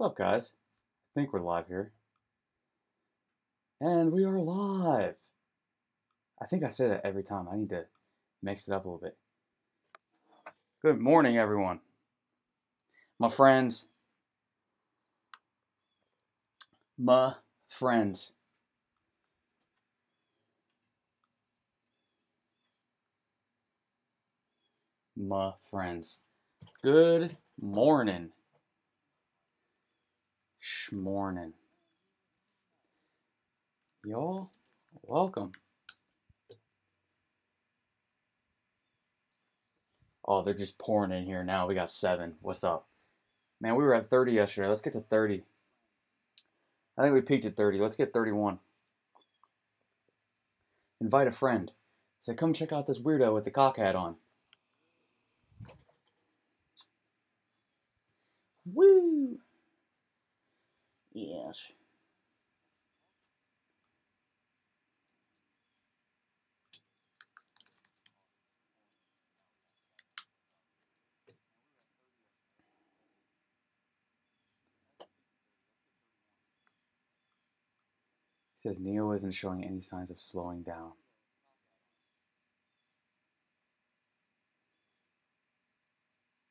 What's up, guys? I think we're live here. And we are live. I think I say that every time. I need to mix it up a little bit. Good morning, everyone. My friends. My friends. My friends. Good morning. Schmorning. Y'all, welcome. Oh, they're just pouring in here now. We got 7. What's up? Man, we were at 30 yesterday. Let's get to 30. I think we peaked at 30. Let's get 31. Invite a friend. Say, come check out this weirdo with the cock hat on. Woo! Yes. He says Neo isn't showing any signs of slowing down.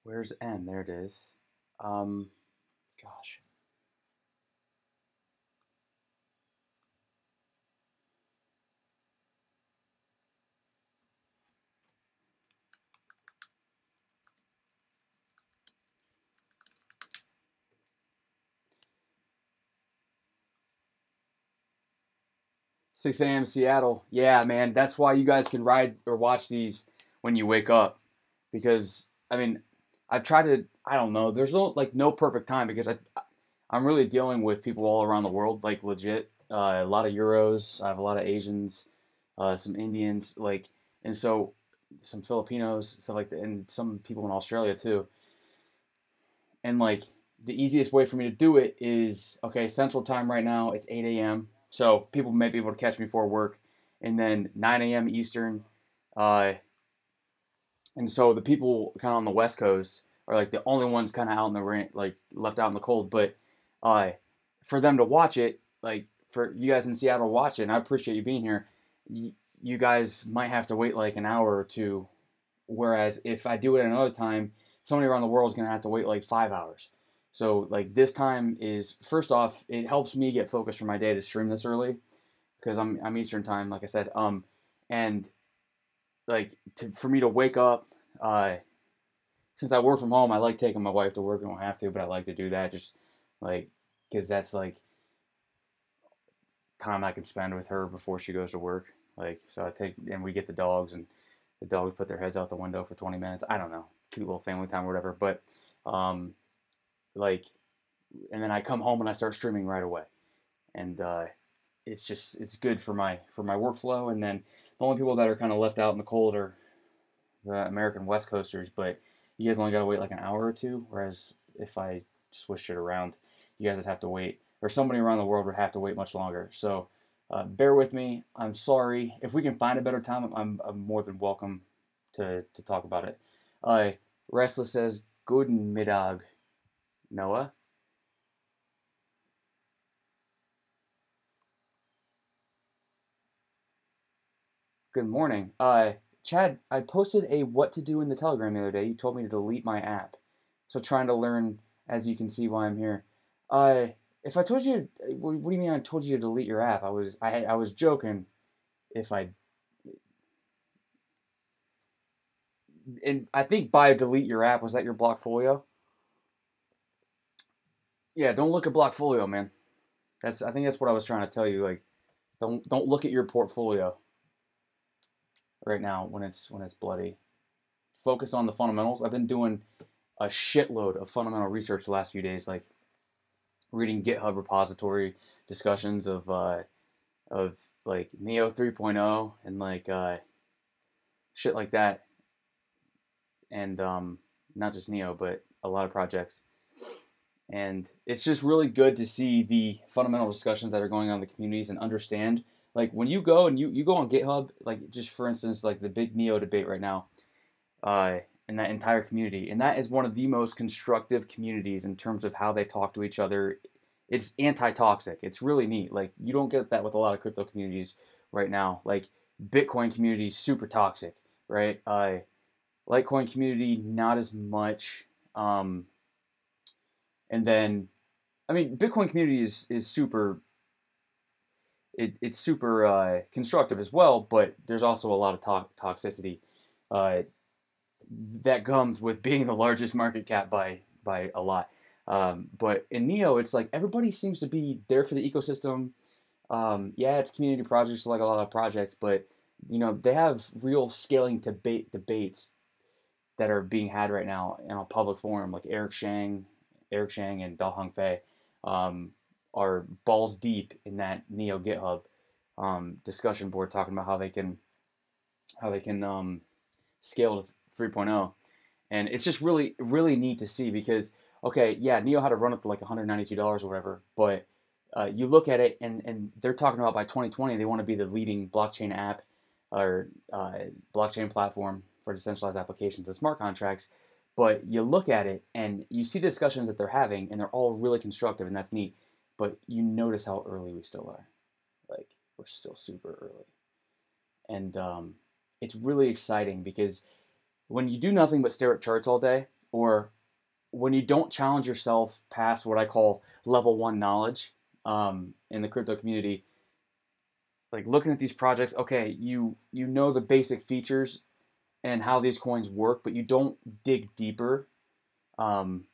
Where's N? There it is. Gosh. Six a.m. Seattle. Yeah, man. That's why you guys can ride or watch these when you wake up. Because I mean, I've tried to. I don't know. There's no perfect time because I'm really dealing with people all around the world, like legit. A lot of Euros. I have a lot of Asians, some Indians, and so some Filipinos, stuff like that, and some people in Australia too. And the easiest way for me to do it is okay. Central time right now it's 8 a.m. So people may be able to catch me before work, and then 9 a.m. Eastern. Uh, and so the people kind of on the West Coast are like the only ones kind of out in the rain, like left out in the cold. But uh, for them to watch it, like for you guys in Seattle to watch it, and I appreciate you being here. You guys might have to wait like an hour or two, whereas if I do it at another time, somebody around the world is gonna have to wait like 5 hours. So like this time is first off, it helps me get focused for my day to stream this early because I'm Eastern time, like I said. And for me to wake up, uh, since I work from home, I like taking my wife to work. I don't have to, but I like to do that just like because that's like time I can spend with her before she goes to work. Like so, I take and we get the dogs and the dogs put their heads out the window for 20 minutes. I don't know, cute little family time or whatever. But um, like, and then I come home and I start streaming right away, and it's good for my workflow. And then the only people that are kind of left out in the cold are the American West Coasters, but you guys only got to wait like an hour or two. Whereas if I switched it around, you guys would have to wait, or somebody around the world would have to wait much longer. So bear with me. I'm sorry. If we can find a better time, I'm more than welcome to talk about it. Uh, Restless says, Guten Mittag, Noah. Good morning. Chad, I posted a what to do in the Telegram the other day. You told me to delete my app. So trying to learn, as you can see, why I'm here. Uh, if I told you, what do you mean I told you to delete your app? I was joking. If I, and I think by delete your app, was that your Blockfolio? Yeah, don't look at Blockfolio, man. I think that's what I was trying to tell you. Like, don't look at your portfolio right now when it's bloody. Focus on the fundamentals. I've been doing a shitload of fundamental research the last few days, like reading GitHub repository discussions of like Neo 3.0 and shit like that, and not just Neo, but a lot of projects. And it's just really good to see the fundamental discussions that are going on in the communities and understand. Like when you go on GitHub, like just for instance, like the big Neo debate right now, in that entire community, and that is one of the most constructive communities in terms of how they talk to each other. It's anti-toxic. It's really neat. Like you don't get that with a lot of crypto communities right now. Like Bitcoin community super toxic, right? Litecoin community not as much. And then I mean Bitcoin community is super it's super constructive as well, but there's also a lot of toxicity uh, that comes with being the largest market cap by a lot. But in Neo, it's like everybody seems to be there for the ecosystem. Yeah, it's community projects like a lot of projects, but they have real scaling debates that are being had right now in a public forum, like Eric Shang and Da Hong Fei are balls deep in that Neo GitHub discussion board, talking about how they can scale to 3.0. And it's just really really neat to see because okay, yeah, Neo had to run up to like $192 or whatever, but you look at it and they're talking about by 2020 they want to be the leading blockchain app or blockchain platform for decentralized applications and smart contracts. But you look at it and you see the discussions that they're having, and they're all really constructive, and that's neat. But you notice how early we still are. Like we're still super early, and it's really exciting because when you do nothing but stare at charts all day, or when you don't challenge yourself past what I call level one knowledge in the crypto community, like looking at these projects, okay, you know the basic features and how these coins work, but you don't dig deeper um,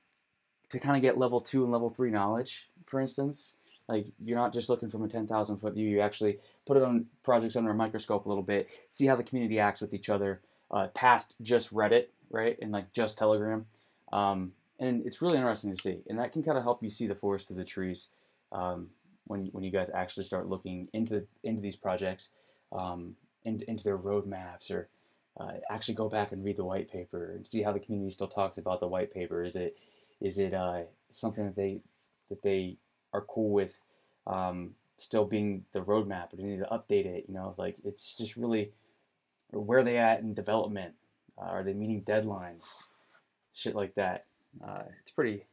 to kind of get level two and level three knowledge, for instance. Like you're not just looking from a 10,000 foot view. You actually put it on projects under a microscope a little bit, see how the community acts with each other, past just Reddit, right, and like just Telegram. And it's really interesting to see, and that can kind of help you see the forest through the trees um, when you guys actually start looking into these projects, into their roadmaps, or actually go back and read the white paper and see how the community still talks about the white paper. Is it something that they are cool with still being the roadmap, or do they need to update it? Like it's just really where are they at in development? Are they meeting deadlines? Shit like that. It's pretty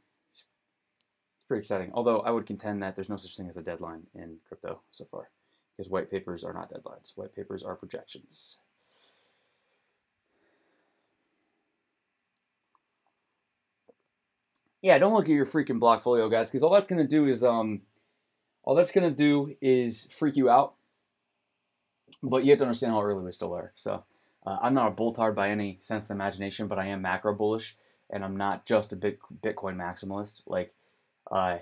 exciting. Although I would contend that there's no such thing as a deadline in crypto so far, because white papers are not deadlines. White papers are projections. Yeah, don't look at your freaking blockfolio, guys, because all that's gonna do is freak you out. But you have to understand how early we still are. So I'm not a bulltard by any sense of the imagination, but I am macro bullish, and I'm not just a Bitcoin maximalist. Like, uh,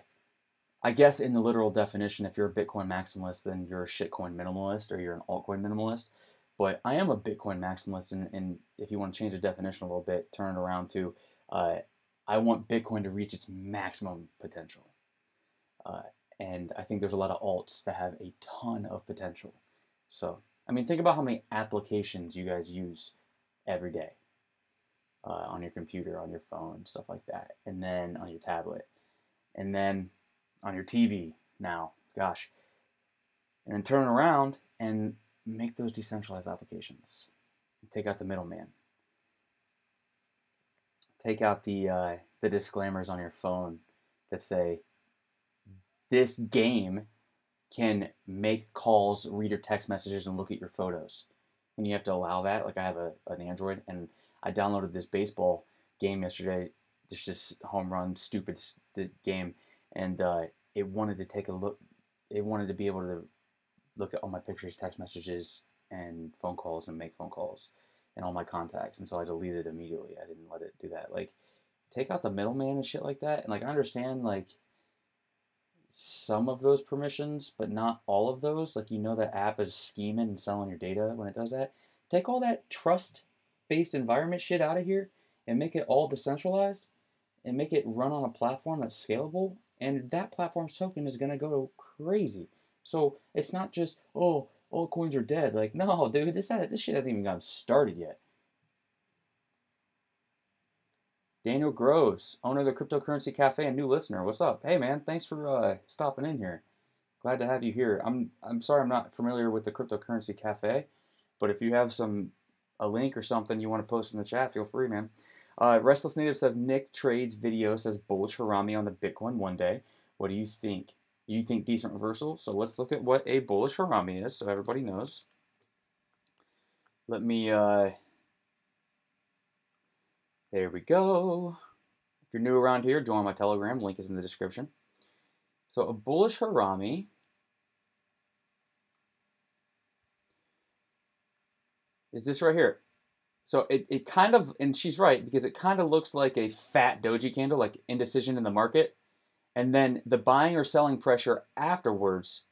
I guess in the literal definition, if you're a Bitcoin maximalist, then you're a shitcoin minimalist or you're an altcoin minimalist. But I am a Bitcoin maximalist, and if you want to change the definition a little bit, turn it around to uh, I want Bitcoin to reach its maximum potential. Uh, and I think there's a lot of alts that have a ton of potential. So, I mean, think about how many applications you guys use every day on your computer, on your phone, stuff like that, and then on your tablet, and then on your TV now. Gosh, and then turn around and make those decentralized applications. Take out the middleman. Take out the disclaimers on your phone that say this game can make calls, read your text messages, and look at your photos. And you have to allow that. Like I have an Android, and I downloaded this baseball game yesterday. It's just home run, stupid game, and it wanted to take a look. It wanted to be able to look at all my pictures, text messages, and phone calls, and make phone calls, and all my contacts. And so I deleted it immediately. I didn't let it do that. Like, take out the middleman and shit like that. And like I understand like some of those permissions, but not all of those. Like that app is scheming and selling your data when it does that. Take all that trust-based environment shit out of here and make it all decentralized and make it run on a platform that's scalable. And that platform's token is gonna go crazy. So it's not just all coins are dead. Like no, dude, this shit hasn't even gotten started yet. Daniel Groves, owner of the Cryptocurrency Cafe and new listener. What's up? Hey man, thanks for stopping in here. Glad to have you here. I'm sorry I'm not familiar with the Cryptocurrency Cafe, but if you have some a link or something you want to post in the chat, feel free, man. Restless Native says Nick trades video says bullish Harami on the Bitcoin one day. What do you think? You think decent reversal? So let's look at what a bullish Harami is so everybody knows. Let me, there we go. If you're new around here, join my Telegram. Link is in the description. So a bullish Harami is this right here. So it kind of, and she's right, because it kind of looks like a fat doji candle, like indecision in the market. And then the buying or selling pressure afterwards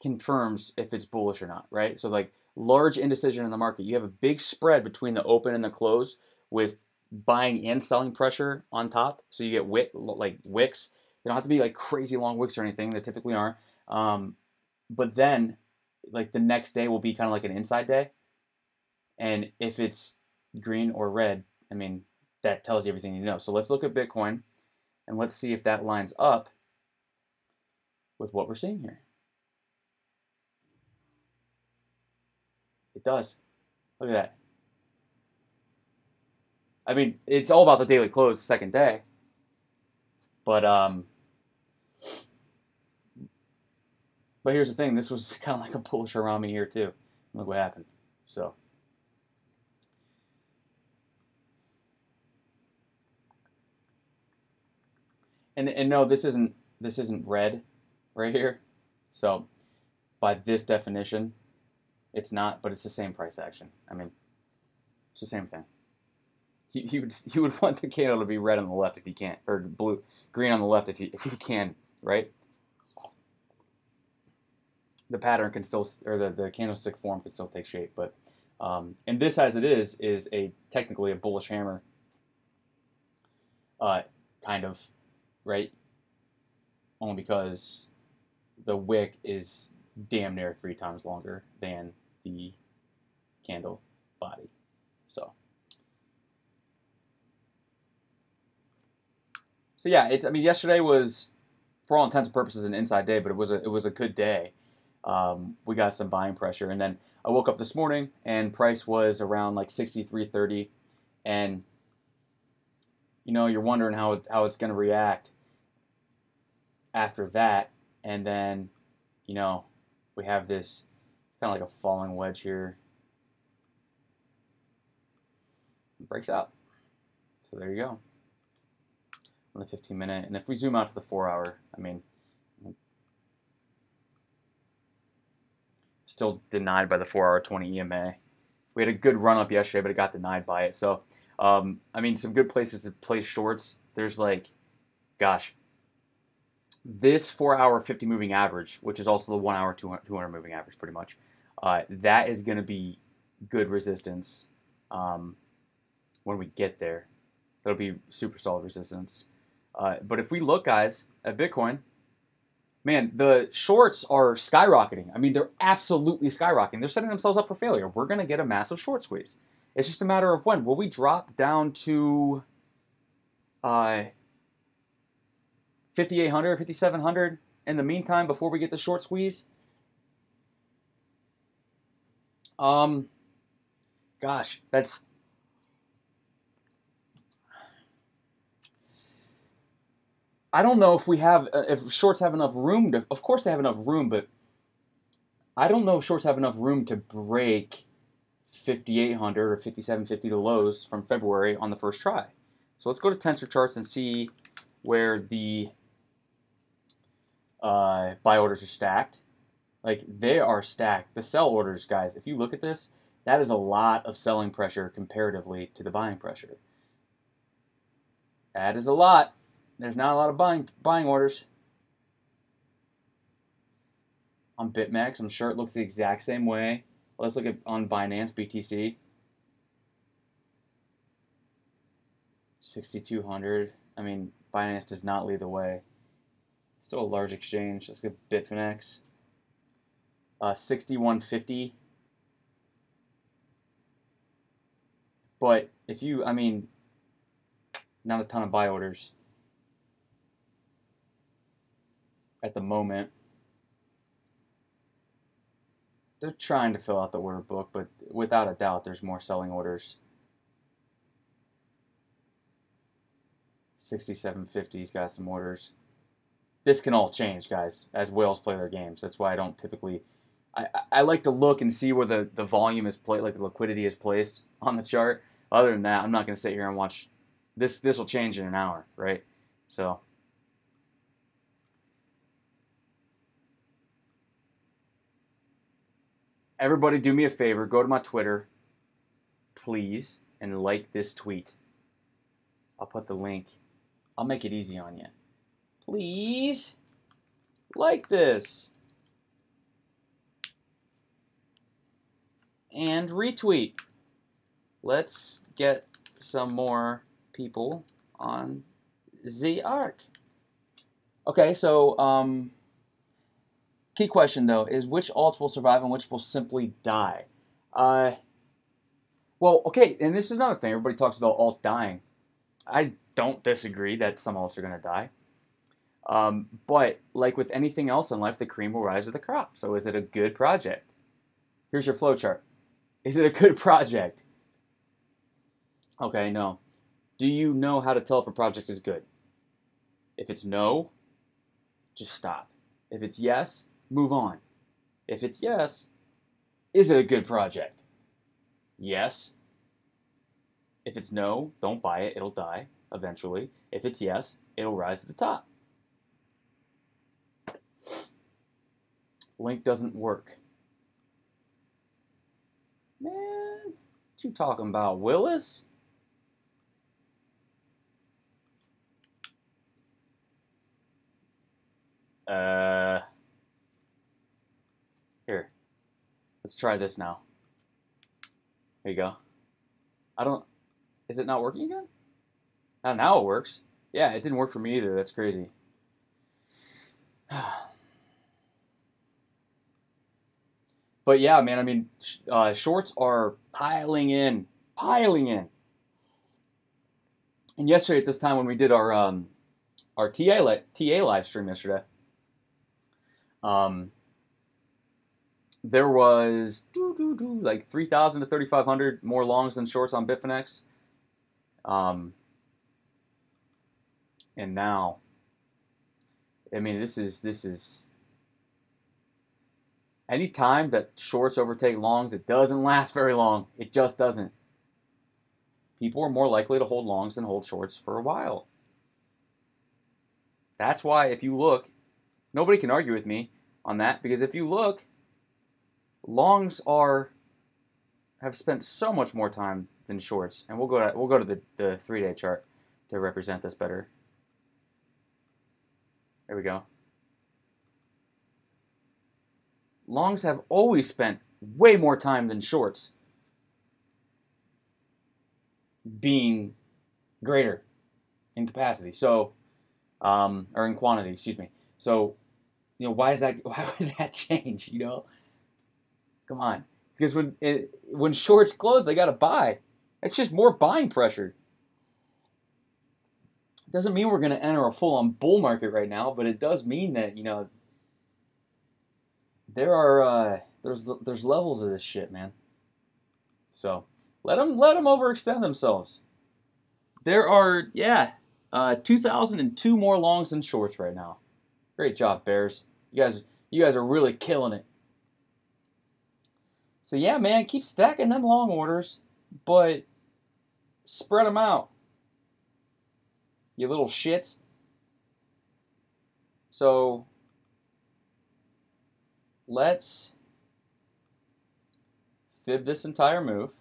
confirms if it's bullish or not, right? So like large indecision in the market. You have a big spread between the open and the close with buying and selling pressure on top. So you get like wicks. They don't have to be like crazy long wicks or anything. They typically aren't. But then like the next day will be kind of like an inside day. And if it's green or red, I mean, that tells you everything you know. So let's look at Bitcoin and let's see if that lines up with what we're seeing here. It does. Look at that. I mean, it's all about the daily close, second day. But here's the thing. This was kind of like a bullish Harami here too. Look what happened. So. And no, this isn't red right here. So by this definition, it's not, but it's the same price action. I mean, it's the same thing. You would want the candle to be red on the left if you can't, or green on the left if you can, right? The pattern can still, or the candlestick form can still take shape, but and this as it is technically a bullish hammer, kind of, right? Only because the wick is damn near 3 times longer than the candle body. So yeah, I mean, yesterday was, for all intents and purposes, an inside day, but it was a good day. We got some buying pressure, and then I woke up this morning and price was around like 63.30, and you're wondering how it's going to react after that, and then we have this, it's kind of like a falling wedge here. It breaks out. So there you go. On the 15-minute, and if we zoom out to the 4-hour, I mean, still denied by the 4-hour 20 EMA. We had a good run up yesterday, but it got denied by it. So, I mean, some good places to place shorts. There's like, gosh, this 4-hour 50 moving average, which is also the 1-hour 200 moving average, pretty much. That is going to be good resistance when we get there. That'll be super solid resistance. But if we look, guys, at Bitcoin, man, the shorts are skyrocketing. I mean, they're absolutely skyrocketing. They're setting themselves up for failure. We're going to get a massive short squeeze. It's just a matter of when. Will we drop down to 5,800, 5,700 in the meantime before we get the short squeeze? Gosh, that's... I don't know if if shorts have enough room to... Of course they have enough room, but I don't know if shorts have enough room to break 5,800 or 5,750, the lows from February on the first try. So let's go to tensor charts and see where the buy orders are stacked. Like, they are stacked. The sell orders, guys, if you look at this, that is a lot of selling pressure comparatively to the buying pressure. That is a lot. There's not a lot of buying orders. On BitMEX, I'm sure it looks the exact same way. Let's look at on Binance, BTC. 6,200. I mean, Binance does not lead the way. Still a large exchange. Let's look at Bitfinex. 6,150. But if you, I mean, not a ton of buy orders at the moment. they're trying to fill out the order book, but without a doubt, there's more selling orders. 6750's got some orders. This can all change, guys, as whales play their games. That's why I don't typically. I like to look and see where the volume is placed, like the liquidity is placed on the chart. Other than that, I'm not going to sit here and watch. This will change in an hour, right? So. Everybody do me a favor. Go to my Twitter, please, and like this tweet. I'll put the link. I'll make it easy on you. Please like this. And retweet. Let's get some more people on the arc. Okay, so key question though is which alts will survive and which will simply die. Well, okay, and this is another thing. Everybody talks about alt dying. I don't disagree that some alts are going to die. But like with anything else in life, the cream will rise to the crop. So is it a good project? Here's your flow chart. Is it a good project? Okay, no. Do you know how to tell if a project is good? If it's no, just stop. If it's yes, move on. If it's yes, is it a good project? Yes. If it's no, don't buy it. It'll die eventually. If it's yes, it'll rise to the top. Link doesn't work. Man, what you talking about, Willis? Here. Let's try this now. There you go. Is it not working again? Oh, now it works. Yeah, it didn't work for me either. That's crazy. But yeah, man, I mean, shorts are piling in. And yesterday at this time when we did our TA live stream yesterday, there was like 3,000 to 3,500 more longs than shorts on Bitfinex. And now, I mean, this is any time that shorts overtake longs, it doesn't last very long. It just doesn't. People are more likely to hold longs than hold shorts for a while. That's why if you look, nobody can argue with me on that, because if you look, longs have spent so much more time than shorts, and we'll go to the 3-day chart to represent this better. There we go. Longs have always spent way more time than shorts being greater in capacity. So, or in quantity, excuse me. So, you know, why would that change? You know, come on. Because when shorts close, they got to buy. It's just more buying pressure. Doesn't mean we're going to enter a full-on bull market right now, but it does mean that, you know, there's levels of this shit, man. So let them overextend themselves. There are 2,002 more longs than shorts right now. Great job, Bears. You guys are really killing it. So yeah, man, keep stacking them long orders, but spread them out. You little shits. So let's fib this entire move.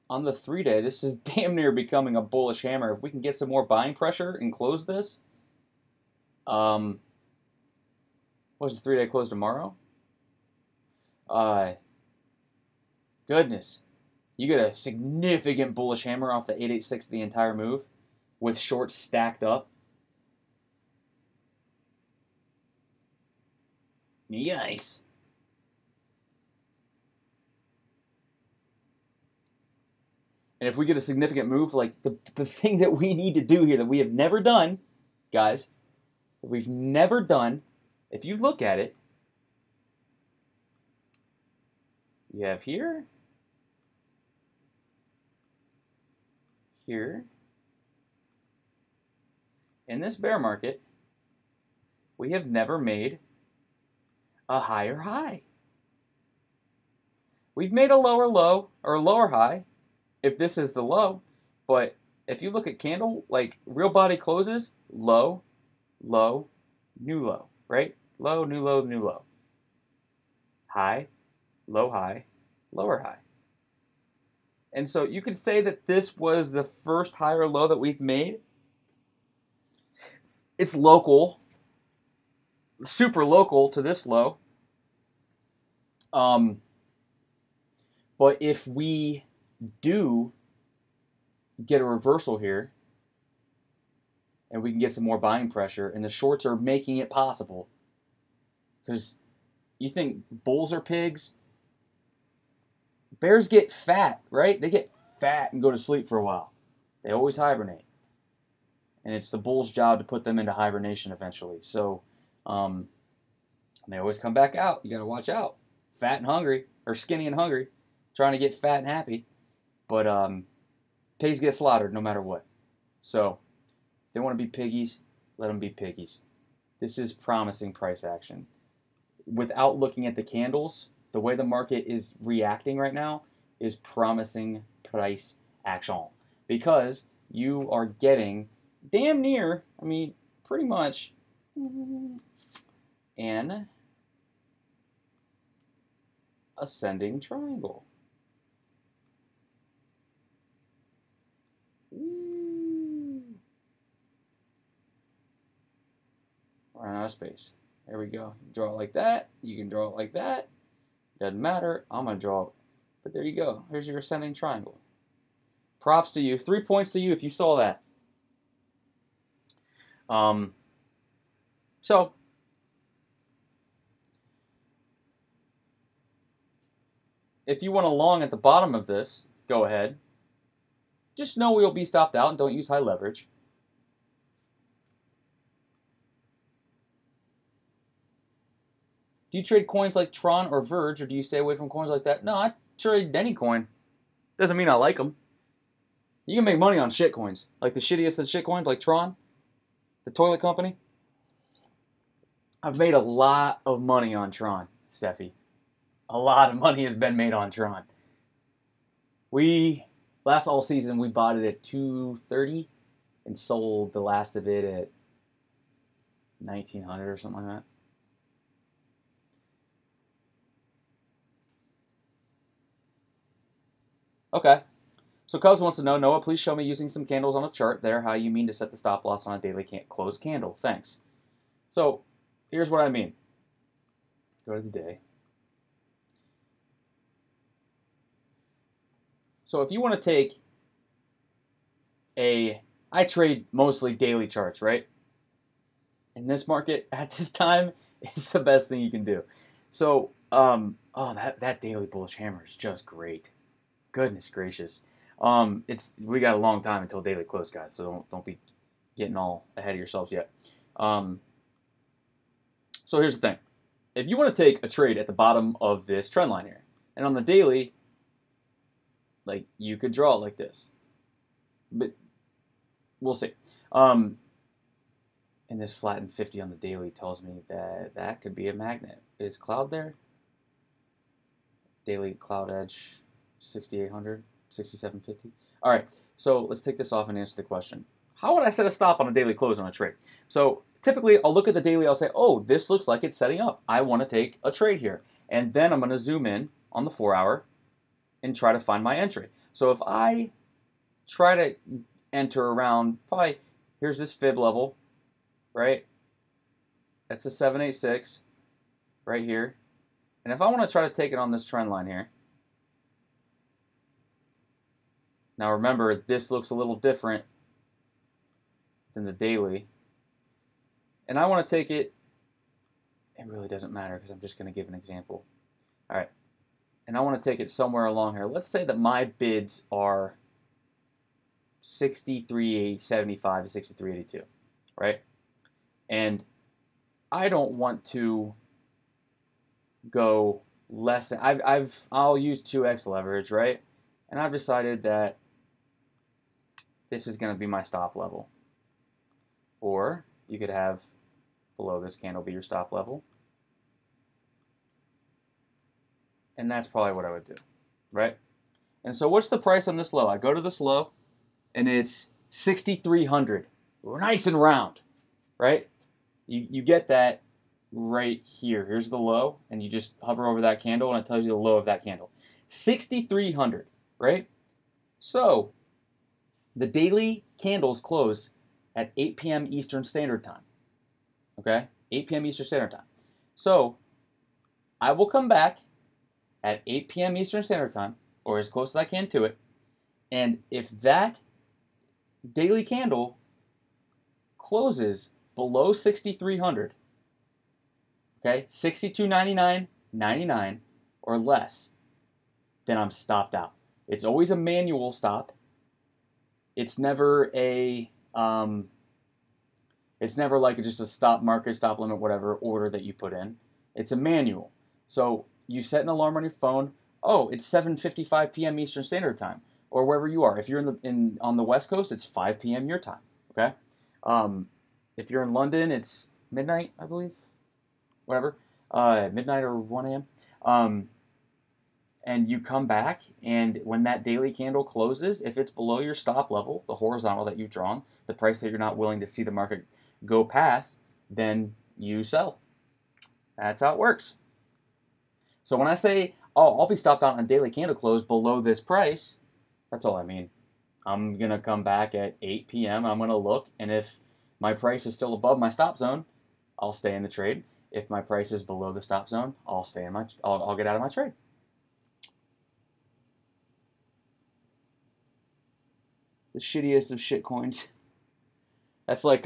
On the 3-day, this is damn near becoming a bullish hammer. If we can get some more buying pressure and close this, what's the 3-day close tomorrow? Goodness. You get a significant bullish hammer off the 886 the entire move with shorts stacked up. Yikes. And if we get a significant move, like the thing that we need to do here that we have never done, guys, that we've never done, if you look at it, You have here, here. In this bear market, we have never made a higher high. We've made a lower low or a lower high if this is the low, but if you look at candle, like real body closes, low, low, new low, right? Low, new low, new low. High, high, lower high. And so you could say that this was the first higher low that we've made. It's local, super local to this low. But if we do get a reversal here, and we can get some more buying pressure, and the shorts are making it possible, because you think bulls are pigs? Bears get fat, right? They get fat and go to sleep for a while. They always hibernate. And it's the bull's job to put them into hibernation eventually. So they always come back out. You got to watch out. Fat and hungry, or skinny and hungry, trying to get fat and happy. But pigs get slaughtered no matter what. So if they want to be piggies, let them be piggies. This is promising price action. Without looking at the candles, the way the market is reacting right now is promising price action. Because you are getting damn near, I mean, pretty much an ascending triangle. Run out of space. There we go. You draw it like that. You can draw it like that. Doesn't matter. I'm going to draw it. But there you go. Here's your ascending triangle. Props to you. 3 points to you if you saw that. So, if you want a long at the bottom of this, go ahead. Just know we'll be stopped out and don't use high leverage. Do you trade coins like Tron or Verge, or do you stay away from coins like that? No, I trade any coin. Doesn't mean I like them. You can make money on shit coins. Like the shittiest of shit coins, like Tron, the toilet company. I've made a lot of money on Tron, Steffi. A lot of money has been made on Tron. Last all season, we bought it at $230 and sold the last of it at $1,900 or something like that. Okay. So Cubs wants to know, Noah, please show me using some candles on a chart there how you mean to set the stop loss on a daily closed candle. Thanks. So here's what I mean. Go to the day. So if you want to take I trade mostly daily charts, right? In this market at this time, it's the best thing you can do. So, that daily bullish hammer is just great. Goodness gracious. We got a long time until daily close, guys. So don't be getting all ahead of yourselves yet. So here's the thing: if you want to take a trade at the bottom of this trend line here, and on the daily, like you could draw it like this, but we'll see. And this flattened 50 on the daily tells me that could be a magnet. Is cloud there? Daily cloud edge, 6,800, 6,750. All right, so let's take this off and answer the question. How would I set a stop on a daily close on a trade? So typically, I'll look at the daily. I'll say, oh, this looks like it's setting up. I want to take a trade here. And then I'm going to zoom in on the 4-hour and try to find my entry. So if I try to enter around, probably, here's this fib level, right? That's the 786 right here. And if I want to try to take it on this trend line here, now remember, this looks a little different than the daily. And I want to take it, it really doesn't matter because I'm just going to give an example. All right. And I want to take it somewhere along here. Let's say that my bids are 63.75 to 63.82, right? And I don't want to go less. I'll use 2x leverage, right? And I've decided that this is going to be my stop level. Or you could have below this candle be your stop level. And that's probably what I would do, right? And so what's the price on this low? I go to this low, and it's 6,300. Nice and round, right? You get that right here. Here's the low, and you just hover over that candle, and it tells you the low of that candle. 6,300, right? So the daily candles close at 8 p.m. Eastern Standard Time. Okay? 8 p.m. Eastern Standard Time. So I will come back at 8 p.m. Eastern Standard Time, or as close as I can to it, and if that daily candle closes below 6,300, okay, 62.99.99 or less, then I'm stopped out. It's always a manual stop. It's never a it's never like just a stop market, stop limit, whatever order that you put in. It's a manual. So you set an alarm on your phone. Oh, it's 7:55 p.m. Eastern Standard Time, or wherever you are. If you're on the West Coast, it's 5 p.m. your time. Okay. If you're in London, it's midnight, I believe. Whatever, midnight or 1 a.m. And you come back, and when that daily candle closes, if it's below your stop level, the horizontal that you've drawn, the price that you're not willing to see the market go past, then you sell. That's how it works. So when I say, oh, I'll be stopped out on a daily candle close below this price, that's all I mean. I'm going to come back at 8 p.m. I'm going to look, and if my price is still above my stop zone, I'll stay in the trade. If my price is below the stop zone, I'll get out of my trade. The shittiest of shit coins. That's like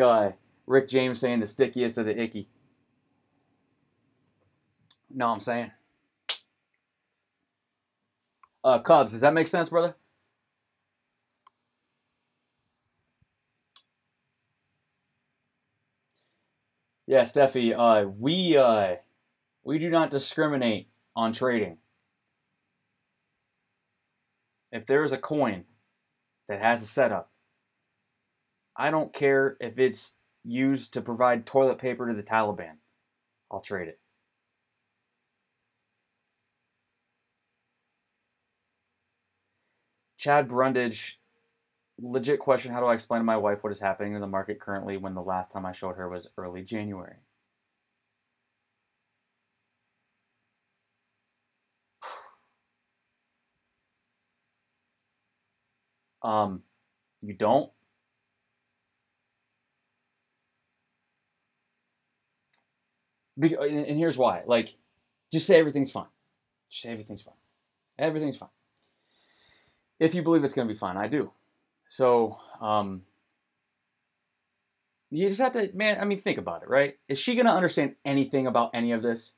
Rick James saying the stickiest of the icky. Know what I'm saying? Cubs, does that make sense, brother? Yeah, Steffi, we do not discriminate on trading. If there is a coin that has a setup, I don't care if it's used to provide toilet paper to the Taliban. I'll trade it. Chad Brundage, legit question, how do I explain to my wife what is happening in the market currently when the last time I showed her was early January? You don't? And here's why. Like, just say everything's fine. Just say everything's fine. Everything's fine. If you believe it's going to be fine, I do. So, you just have to, man, I mean, think about it, right? Is she going to understand anything about any of this?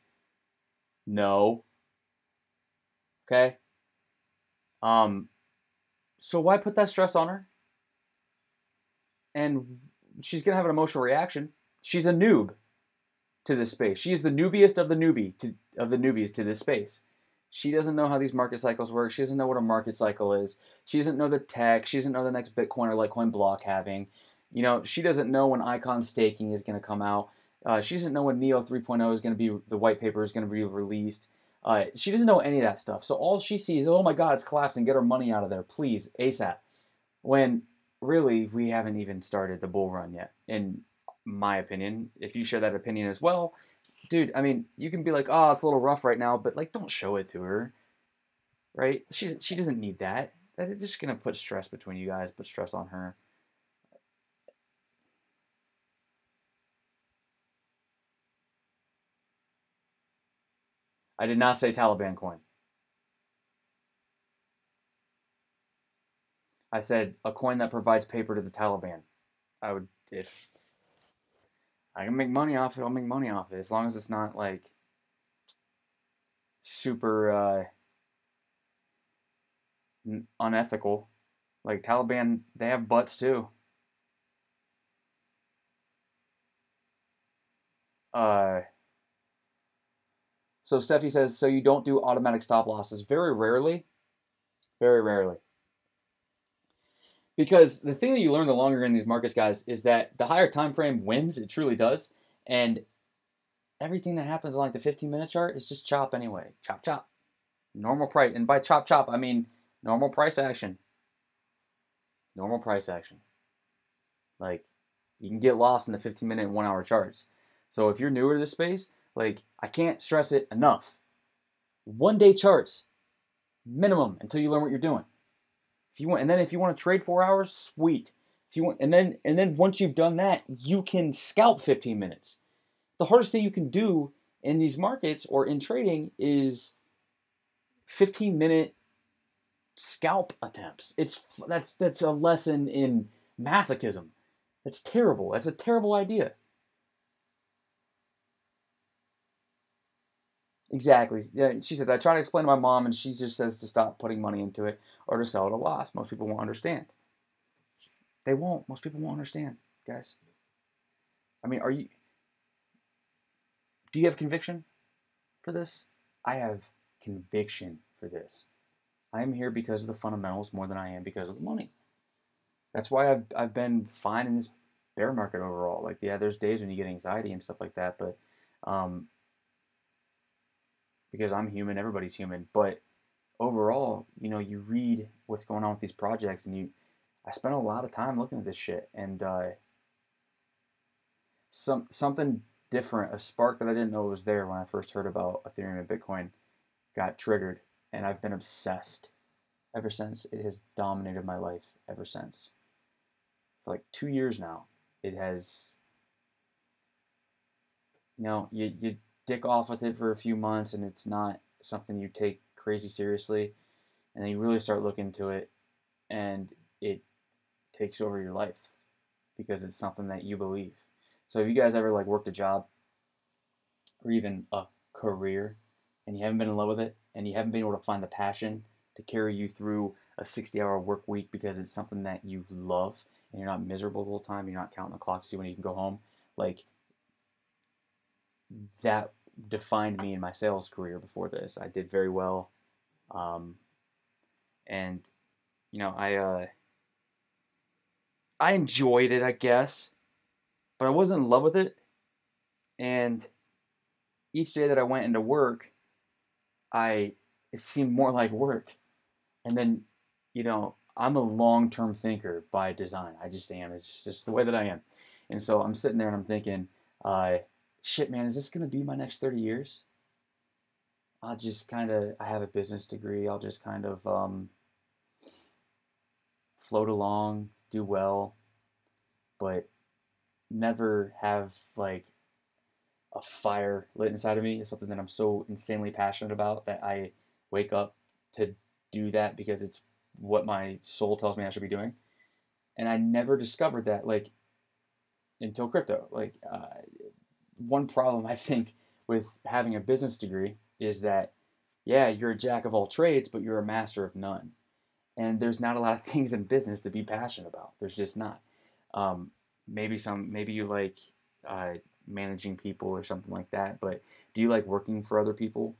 No. Okay? So why put that stress on her? And she's going to have an emotional reaction. She's a noob to this space. She is the newbiest of the newbies to this space. She doesn't know how these market cycles work. She doesn't know what a market cycle is. She doesn't know the tech. She doesn't know the next Bitcoin or Litecoin block halving. You know, she doesn't know when Icon staking is going to come out. She doesn't know when Neo 3.0 is going to be, the white paper is going to be released. She doesn't know any of that stuff. So all she sees is, oh my God, it's collapsing. Get her money out of there, please, ASAP. When really we haven't even started the bull run yet, in my opinion. If you share that opinion as well, dude, I mean, you can be like, oh, it's a little rough right now, but like, don't show it to her, right? She doesn't need that. That's just gonna put stress between you guys, put stress on her. I did not say Taliban coin. I said a coin that provides paper to the Taliban. I would, if I can make money off it, I'll make money off it, as long as it's not like super unethical. Like Taliban, they have butts too. Uh, So Steffi says, so you don't do automatic stop losses? Very rarely. Very rarely. Because the thing that you learn the longer you're in these markets, guys, is that the higher time frame wins. It truly does. And everything that happens on like the 15-minute chart is just chop anyway. Chop, chop. Normal price. And by chop, chop, I mean normal price action. Normal price action. Like, you can get lost in the 15-minute and 1-hour charts. So if you're newer to this space, like, I can't stress it enough. 1-day charts, minimum, until you learn what you're doing. If you want, and then if you want to trade 4 hours, sweet. If you want, and then once you've done that, you can scalp 15 minutes. The hardest thing you can do in these markets or in trading is 15-minute scalp attempts. That's a lesson in masochism. That's terrible. That's a terrible idea. Exactly. Yeah, she said, I try to explain to my mom, and she just says to stop putting money into it or to sell at a loss. Most people won't understand. They won't. Most people won't understand, guys. I mean, do you have conviction for this? I have conviction for this. I am here because of the fundamentals more than I am because of the money. That's why I've been fine in this bear market overall. Like, yeah, there's days when you get anxiety and stuff like that, but um, because I'm human, everybody's human. But overall, you read what's going on with these projects, and I spent a lot of time looking at this shit, and something different, a spark that I didn't know was there when I first heard about Ethereum and Bitcoin got triggered, and I've been obsessed ever since. It has dominated my life ever since. For like 2 years now, it has. You dick off with it for a few months, and it's not something you take crazy seriously, and then you really start looking into it, and it takes over your life because it's something that you believe. So if you guys ever like worked a job or even a career and you haven't been in love with it and you haven't been able to find the passion to carry you through a 60-hour work week because it's something that you love and you're not miserable the whole time, you're not counting the clock to see when you can go home, like, that defined me in my sales career before this. I did very well, and I enjoyed it, I guess, but I wasn't in love with it. And each day that I went into work, it seemed more like work. And then, I'm a long-term thinker by design. I just am. It's just the way that I am. And so I'm sitting there and I'm thinking, shit, man, is this gonna be my next 30 years? I have a business degree. I'll just kind of float along, do well, but never have like a fire lit inside of me. It's something that I'm so insanely passionate about that I wake up to do that because it's what my soul tells me I should be doing. And I never discovered that like until crypto. Like, one problem I think with having a business degree is that, yeah, you're a jack of all trades, but you're a master of none. And there's not a lot of things in business to be passionate about. There's just not. Um, maybe you like uh, managing people or something like that. But do you like working for other people?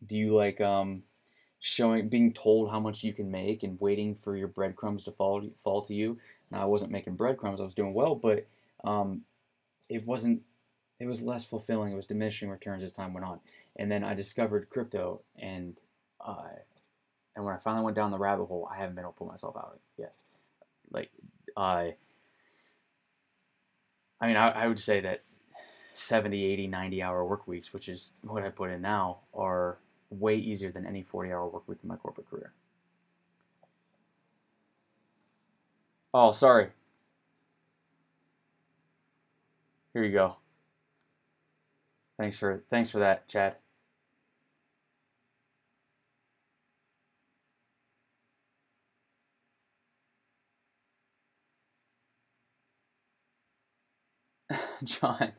Do you like being told how much you can make and waiting for your breadcrumbs to fall to you? Now, I wasn't making breadcrumbs; I was doing well, but um, it wasn't. It was less fulfilling. It was diminishing returns as time went on. And then I discovered crypto, uh, and when I finally went down the rabbit hole, I haven't been able to pull myself out of it yet. Like, I would say that 70, 80, 90-hour work weeks, which is what I put in now, are way easier than any 40-hour work week in my corporate career. Oh, sorry. Here you go. Thanks for that, Chad. John,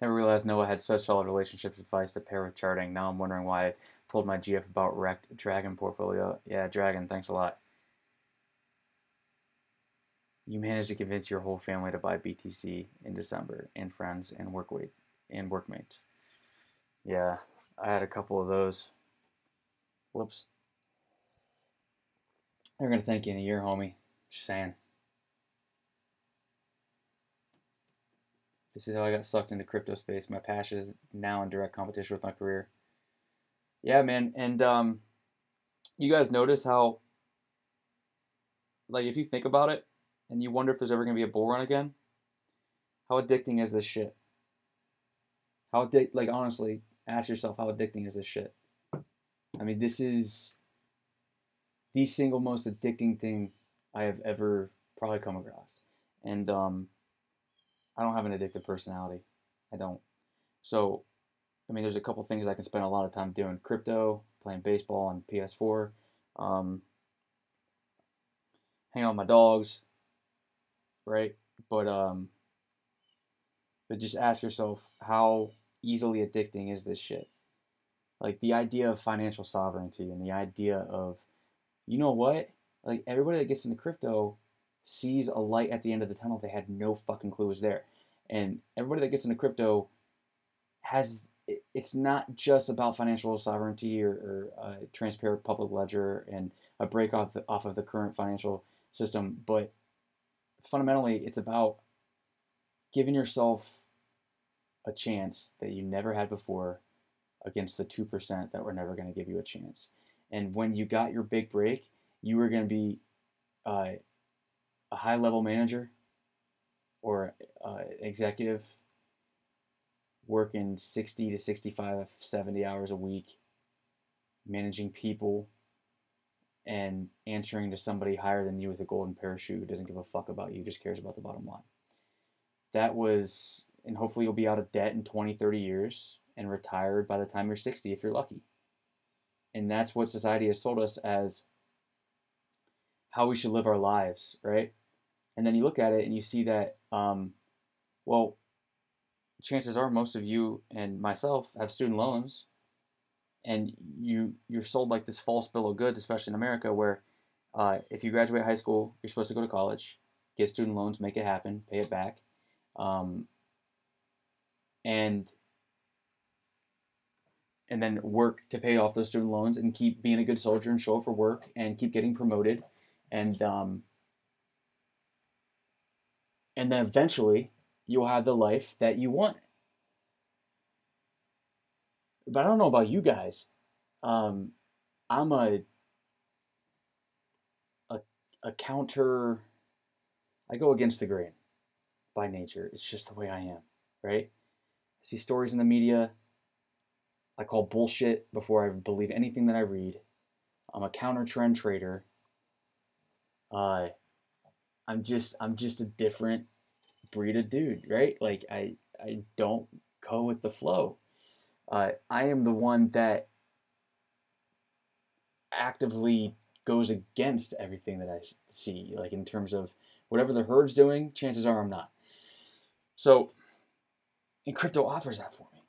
never realized Noah had such solid relationships advice to pair with charting. Now I'm wondering why I told my GF about wrecked Dragon portfolio. Yeah, Dragon, thanks a lot. You managed to convince your whole family to buy BTC in December, and friends and workmates. Yeah. I had a couple of those. Whoops. They're gonna thank you in a year, homie. Just saying. This is how I got sucked into crypto space. My passion is now in direct competition with my career. Yeah, man. And you guys notice how, like, if you think about it, and you wonder if there's ever gonna be a bull run again, how addicting is this shit? Like, honestly, ask yourself, how addicting is this shit? I mean, this is the single most addicting thing I have ever probably come across. And I don't have an addictive personality. I don't. So, I mean, there's a couple things I can spend a lot of time doing: crypto, playing baseball on PS4, um, hanging out with my dogs, right? But um, but just ask yourself, how easily addicting is this shit? Like the idea of financial sovereignty and the idea of, you know what? Like everybody that gets into crypto sees a light at the end of the tunnel they had no fucking clue was there. And everybody that gets into crypto has, it's not just about financial sovereignty or a transparent public ledger and a break off of the current financial system, but fundamentally it's about giving yourself a chance that you never had before against the 2% that were never going to give you a chance. And when you got your big break, you were going to be uh, a high level manager or executive working 60 to 65, 70 hours a week, managing people and answering to somebody higher than you with a golden parachute who doesn't give a fuck about you, just cares about the bottom line. That was, and hopefully you'll be out of debt in 20, 30 years and retired by the time you're 60 if you're lucky. And that's what society has sold us as how we should live our lives, right? And then you look at it and you see that, well, chances are most of you and myself have student loans, and you're sold like this false bill of goods, especially in America, where if you graduate high school, you're supposed to go to college, get student loans, make it happen, pay it back, um, and and then work to pay off those student loans and keep being a good soldier and show up for work and keep getting promoted, and then eventually you'll have the life that you want. But I don't know about you guys. Um, I'm a a counter. I go against the grain by nature. It's just the way I am, right? I see stories in the media. I call bullshit before I believe anything that I read. I'm a counter trend trader. Uh, I'm just a different breed of dude, right? Like I don't go with the flow. I am the one that actively goes against everything that I see, like in terms of whatever the herd's doing, chances are I'm not. So, and crypto offers that for me,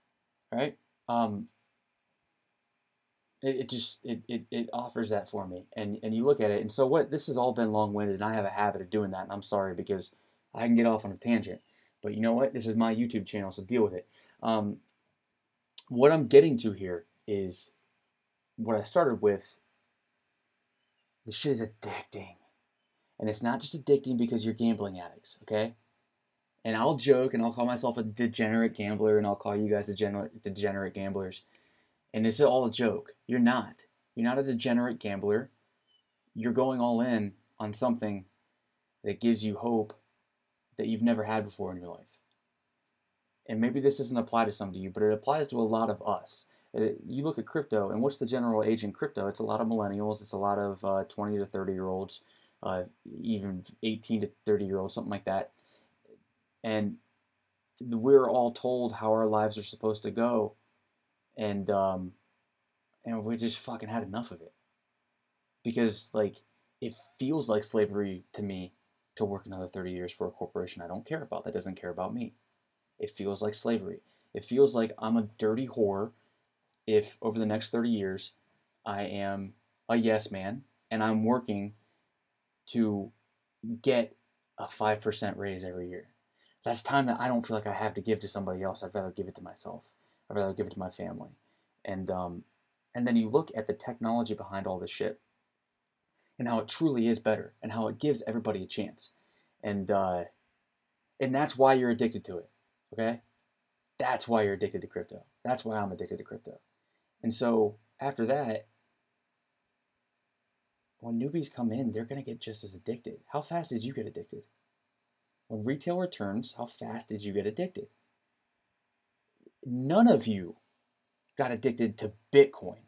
right? Um, it offers that for me, and you look at it, and so what? This has all been long-winded, and I have a habit of doing that, and I'm sorry because I can get off on a tangent, but you know what? This is my YouTube channel, so deal with it. Um, what I'm getting to here is what I started with. This shit is addicting. And it's not just addicting because you're gambling addicts, okay? And I'll joke and I'll call myself a degenerate gambler and I'll call you guys degenerate gamblers. And this is all a joke. You're not. You're not a degenerate gambler. You're going all in on something that gives you hope that you've never had before in your life. And maybe this doesn't apply to some of you, but it applies to a lot of us. You look at crypto, and what's the general age in crypto? It's a lot of millennials. It's a lot of 20 to 30-year-olds, even 18 to 30-year-olds, something like that. And we're all told how our lives are supposed to go, and we just fucking had enough of it. Because like it feels like slavery to me to work another 30 years for a corporation I don't care about, that doesn't care about me. It feels like slavery. It feels like I'm a dirty whore if over the next 30 years I am a yes man and I'm working to get a 5% raise every year. That's time that I don't feel like I have to give to somebody else. I'd rather give it to myself. I'd rather give it to my family. And then you look at the technology behind all this shit and how it truly is better and how it gives everybody a chance. And uh, and that's why you're addicted to it. Okay? That's why you're addicted to crypto. That's why I'm addicted to crypto. And so after that, when newbies come in, they're going to get just as addicted. How fast did you get addicted? When retail returns, how fast did you get addicted? None of you got addicted to Bitcoin.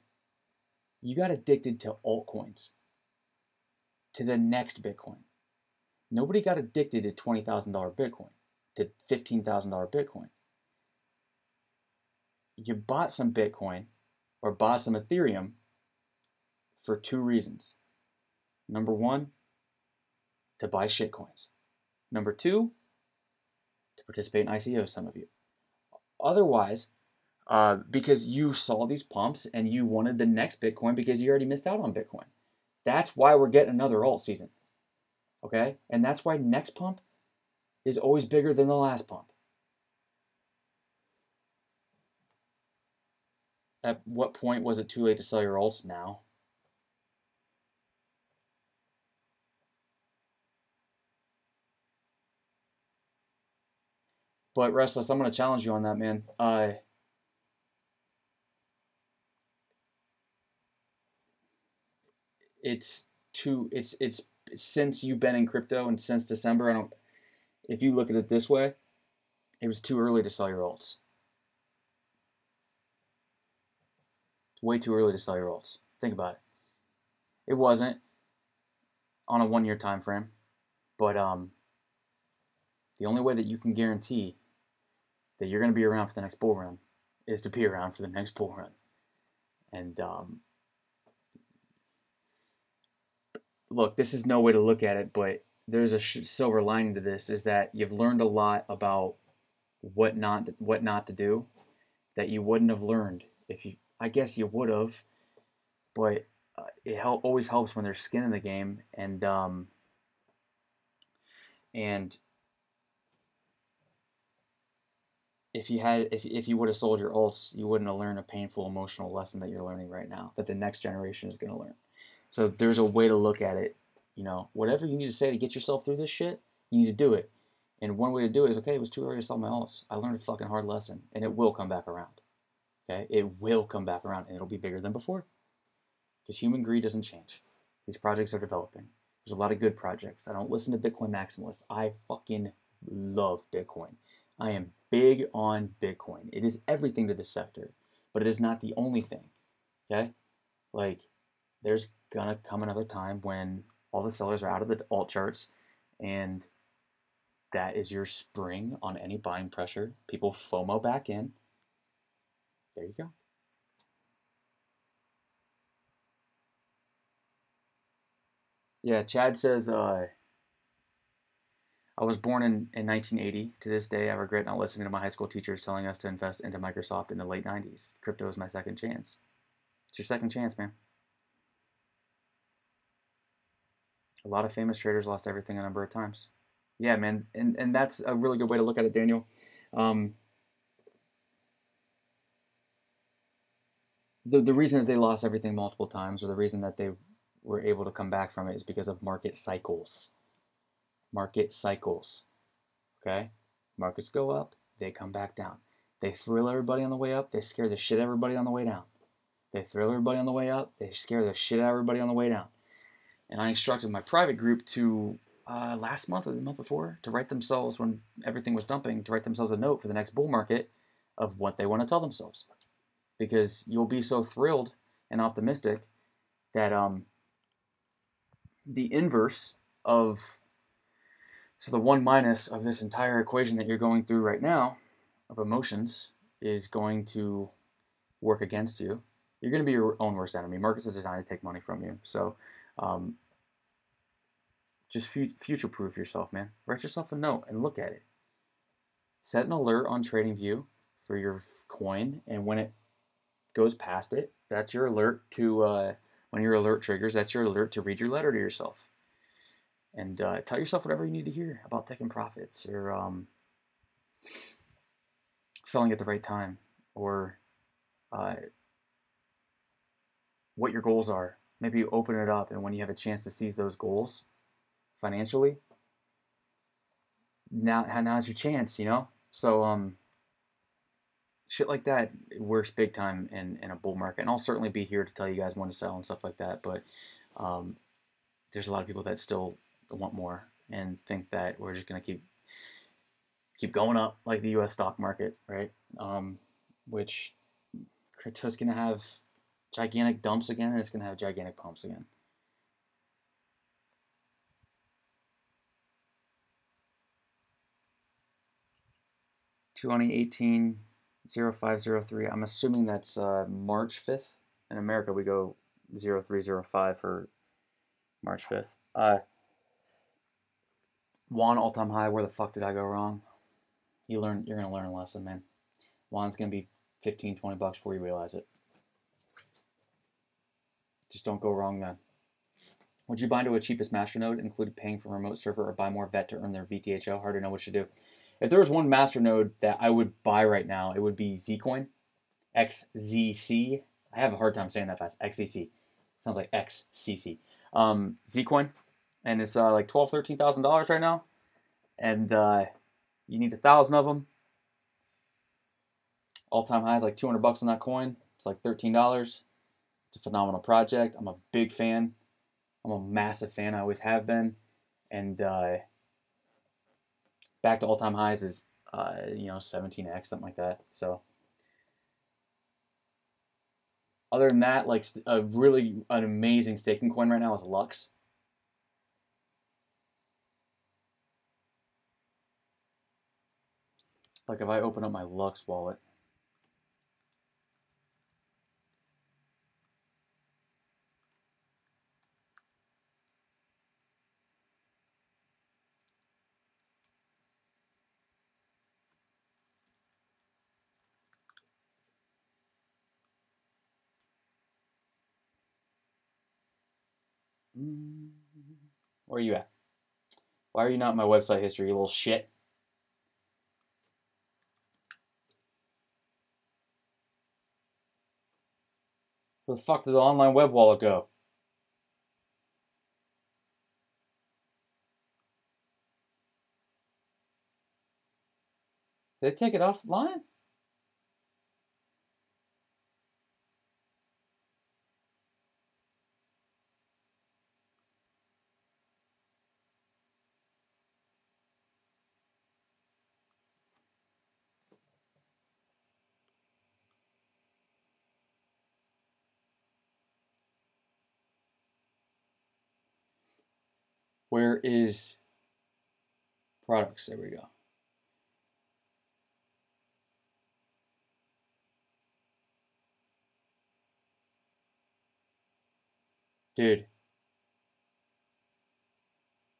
You got addicted to altcoins, to the next Bitcoin. Nobody got addicted to $20,000 Bitcoin, to $15,000 Bitcoin. You bought some Bitcoin or bought some Ethereum for two reasons. Number one, to buy shitcoins. Number two, to participate in ICOs, some of you. Otherwise, because you saw these pumps and you wanted the next Bitcoin because you already missed out on Bitcoin. That's why we're getting another alt season. Okay? And that's why next pump is always bigger than the last pump. At what point was it too late to sell your alts? Now. But Restless, I'm going to challenge you on that, man. It's since you've been in crypto and since December. If you look at it this way, it was too early to sell your alts. It's way too early to sell your alts. Think about it. It wasn't on a 1 year time frame, but the only way that you can guarantee that you're going to be around for the next bull run is to be around for the next bull run. And look, this is no way to look at it, but there's a silver lining to this, is that you've learned a lot about what not to do that you wouldn't have learned if you. I guess you would have, but it always helps when there's skin in the game, and if you would have sold your alts, you wouldn't have learned a painful emotional lesson that you're learning right now that the next generation is going to learn. So there's a way to look at it. You know, whatever you need to say to get yourself through this shit, you need to do it. And one way to do it is, okay, it was too early to sell my alts. I learned a fucking hard lesson, and it will come back around. Okay, it will come back around, and it'll be bigger than before. Because human greed doesn't change. These projects are developing. There's a lot of good projects. I don't listen to Bitcoin maximalists. I fucking love Bitcoin. I am big on Bitcoin. It is everything to this sector, but it is not the only thing. Okay? Like, there's gonna come another time when all the sellers are out of the alt charts, and that is your spring on any buying pressure. People FOMO back in. There you go. Yeah, Chad says, I was born in 1980. To this day, I regret not listening to my high school teachers telling us to invest into Microsoft in the late 90s. Crypto is my second chance. It's your second chance, man. A lot of famous traders lost everything a number of times. Yeah, man, and that's a really good way to look at it, Daniel. Um, the reason that they lost everything multiple times, or the reason that they were able to come back from it, is because of market cycles. Market cycles. Okay? Markets go up, they come back down. They thrill everybody on the way up, they scare the shit out of everybody on the way down. They thrill everybody on the way up, they scare the shit out of everybody on the way down. And I instructed my private group to, last month or the month before, to write themselves, when everything was dumping, to write themselves a note for the next bull market of what they want to tell themselves. Because you'll be so thrilled and optimistic that the inverse of, so the one minus of this entire equation that you're going through right now of emotions is going to work against you. You're going to be your own worst enemy. Markets are designed to take money from you. So just future-proof yourself, man. Write yourself a note and look at it. Set an alert on TradingView for your coin, and when it goes past it, that's your alert to, when your alert triggers, that's your alert to read your letter to yourself. And tell yourself whatever you need to hear about taking profits, or selling at the right time, or what your goals are. Maybe you open it up, and when you have a chance to seize those goals financially, now's your chance, you know? So shit like that works big time in a bull market. And I'll certainly be here to tell you guys when to sell and stuff like that. But um, there's a lot of people that still want more and think that we're just gonna keep going up like the U.S. stock market, right? Which crypto's gonna have gigantic dumps again, and it's gonna have gigantic pumps again. $2018.0503. I'm assuming that's March 5th. In America, we go 0305 for March 5th. Juan all-time high. Where the fuck did I go wrong? You're gonna learn a lesson, man. Juan's gonna be 15, 20 bucks before you realize it. Just don't go wrong, man. Would you buy into a cheapest masternode, include paying for a remote server, or buy more VET to earn their VTHO? Hard to know what to do. If there was one masternode that I would buy right now, it would be Zcoin, XZC. I have a hard time saying that fast. XZC. Sounds like XCC. Zcoin, and it's like $12,000, $13,000 right now, and you need 1,000 of them. All-time high is like 200 bucks on that coin. It's like $13. It's a phenomenal project. I'm a big fan. I'm a massive fan. I always have been. And back to all-time highs is 17x, something like that. So other than that, like an amazing staking coin right now is Lux. Like if I open up my Lux wallet, where are you at? Why are you not in my website history, you little shit? Where the fuck did the online web wallet go? Did they take it offline? Where is products? There we go. Dude.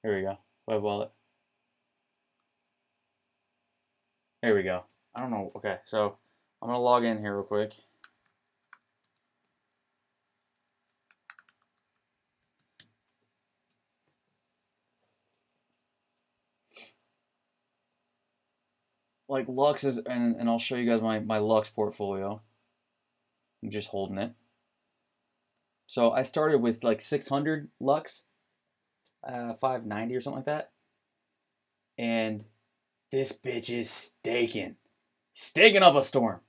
Here we go. Web wallet. There we go. I don't know. Okay, so I'm going to log in here real quick. Like Lux is, and I'll show you guys my Lux portfolio. I'm just holding it. So I started with like 600 Lux, 590 or something like that. And this bitch is staking up a storm.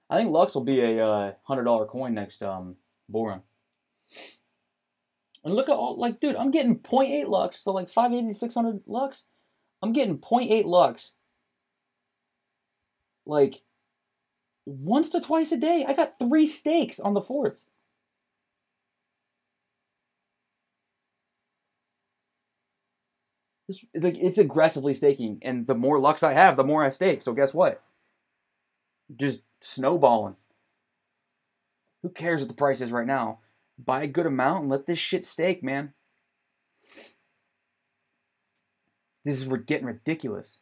I think Lux will be a $100 coin next bull run. And look at all, like, dude, I'm getting 0.8 Lux, so like 580, 600 Lux. I'm getting 0.8 Lux. Like, once to twice a day. I got 3 stakes on the 4th. It's aggressively staking, and the more Lux I have, the more I stake. So guess what? Just snowballing. Who cares what the price is right now? Buy a good amount and let this shit stake, man. This is getting ridiculous.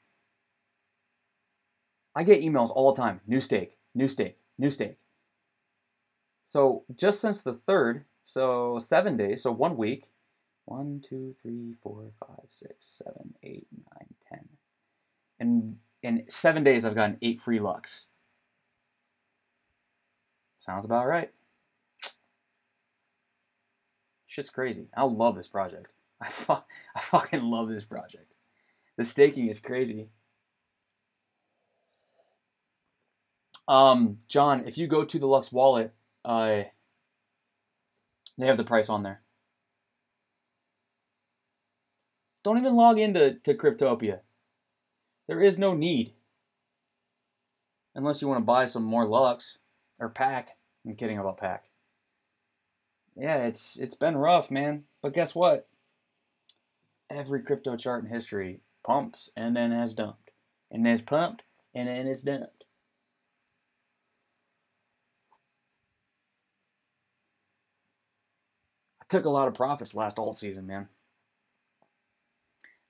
I get emails all the time. New stake, new stake, new stake. So just since the 3rd, so 7 days, so 1 week. 1, 2, 3, 4, 5, 6, 7, 8, 9, 10. And in 7 days, I've gotten 8 free Lux. Sounds about right. Shit's crazy. I love this project. I fucking love this project. The staking is crazy. John, if you go to the Lux wallet, they have the price on there. Don't even log into Cryptopia. There is no need. Unless you want to buy some more Lux or Pack. I'm kidding about Pack. Yeah, it's been rough, man. But guess what? Every crypto chart in history pumps and then has dumped. And then it's pumped and then it's dumped. I took a lot of profits last alt season, man.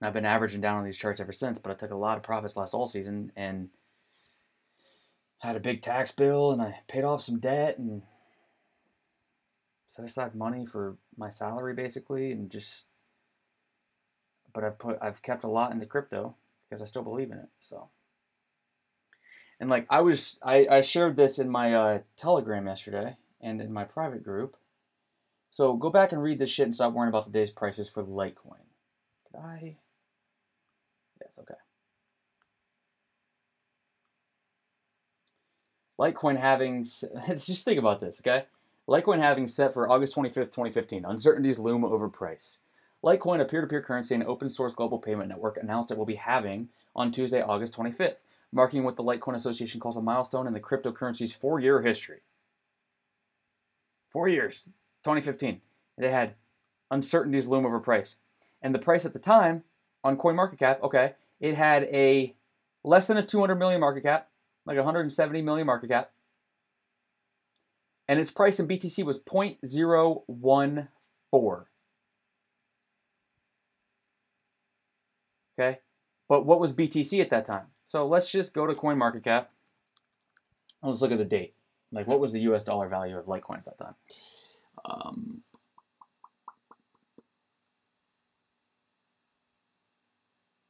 And I've been averaging down on these charts ever since, but I took a lot of profits last alt season and had a big tax bill, and I paid off some debt and set aside money for my salary basically, and just. But I've kept a lot into crypto because I still believe in it. So. And like I shared this in my Telegram yesterday and in my private group. So go back and read this shit and stop worrying about today's prices for Litecoin. Did I? Yes, okay. Litecoin having, just think about this, okay? Litecoin having set for August 25th, 2015. Uncertainties loom over price. Litecoin, a peer-to-peer currency and open source global payment network, announced it will be halving on Tuesday, August 25th, marking what the Litecoin Association calls a milestone in the cryptocurrency's 4-year history. 4 years, 2015. They had uncertainties loom over price. And the price at the time on CoinMarketCap, okay, it had a less than a 200 million market cap, like 170 million market cap. And its price in BTC was 0.014. Okay? But what was BTC at that time? So let's just go to CoinMarketCap. Let's look at the date. Like, what was the US dollar value of Litecoin at that time?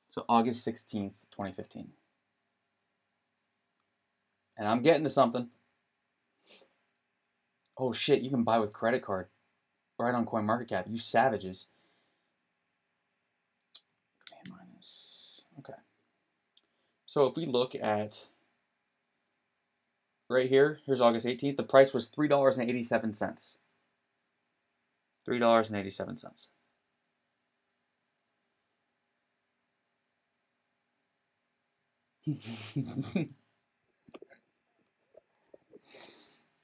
So August 16th, 2015. And I'm getting to something. Oh shit, you can buy with credit card right on CoinMarketCap. You savages. Okay. So if we look at right here, here's August 18th. The price was $3.87. $3.87.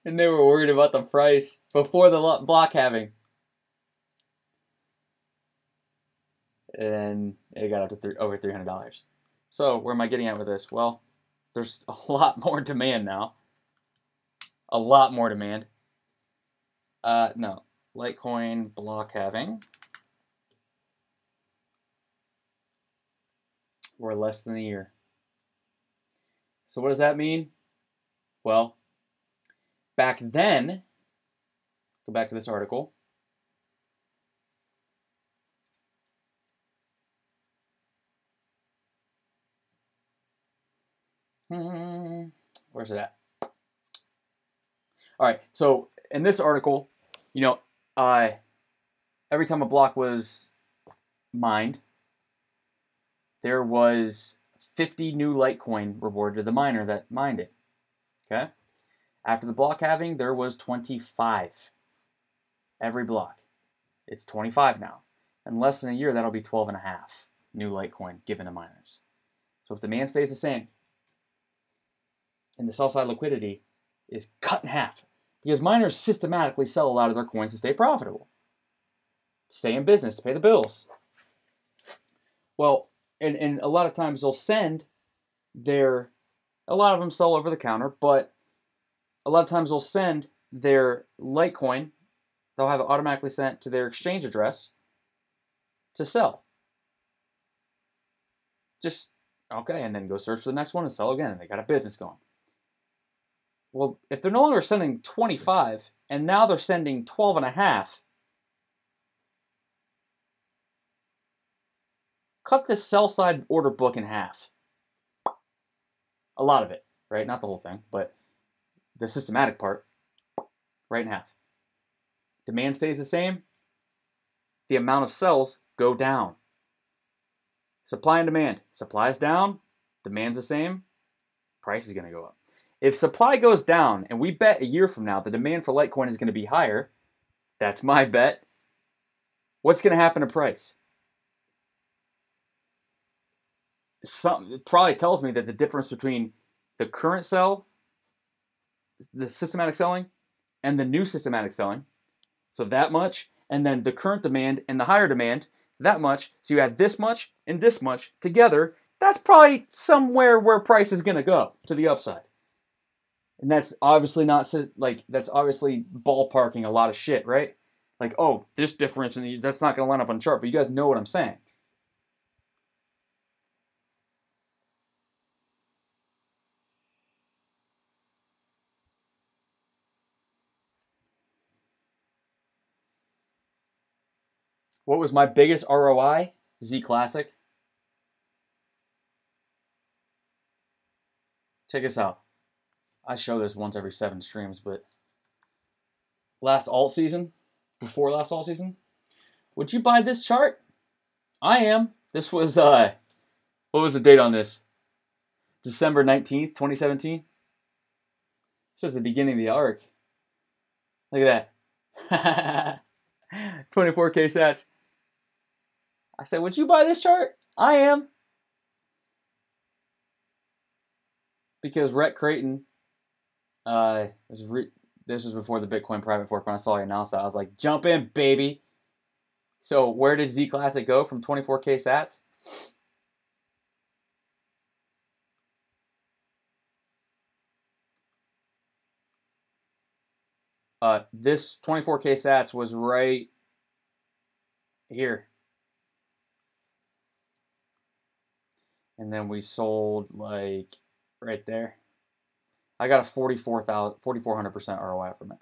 And they were worried about the price before the block halving. And it got up to over $300. So where am I getting at with this? Well, there's a lot more demand now. A lot more demand. No. Litecoin block halving. We're less than a year. So what does that mean? Well, back then, go back to this article. Where's it at? All right, so in this article, you know, every time a block was mined, there was 50 new Litecoin rewarded to the miner that mined it. Okay? After the block halving, there was 25. Every block. It's 25 now. In less than a year, that'll be 12 and a half new Litecoin given to miners. So if demand stays the same, and the sell-side liquidity is cut in half, because miners systematically sell a lot of their coins to stay profitable, stay in business, to pay the bills. Well, and a lot of times they'll send a lot of them sell over the counter, but a lot of times they'll send their Litecoin, they'll have it automatically sent to their exchange address to sell. Just, okay, and then go search for the next one and sell again, and they got a business going. Well, if they're no longer sending 25, and now they're sending 12 and a half, cut this sell-side order book in half. A lot of it, right? Not the whole thing, but the systematic part, right in half. Demand stays the same, the amount of cells go down. Supply and demand. Supply is down, demand's the same, price is going to go up. If supply goes down, and we bet a year from now the demand for Litecoin is going to be higher, that's my bet, what's going to happen to price? It probably tells me that the difference between the current sell, the systematic selling, and the new systematic selling, so that much, and then the current demand and the higher demand, that much, so you add this much and this much together, that's probably somewhere where price is going to go to the upside. And that's obviously not, like, that's obviously ballparking a lot of shit, right? Like, oh, this difference, and that's not going to line up on the chart, but you guys know what I'm saying. What was my biggest ROI? Z Classic. Check this out. I show this once every 7 streams, but last alt season, before last alt season, would you buy this chart? I am. This was, what was the date on this? December 19th, 2017. This is the beginning of the arc. Look at that. 24K sats. I said, would you buy this chart? I am. Because Rhett Creighton, this was before the Bitcoin private fork. When I saw you announce that, I was like, jump in, baby. So where did Z Classic go from 24K sats? This 24K sats was right here. And then we sold like right there. I got a 4,400% ROI from it.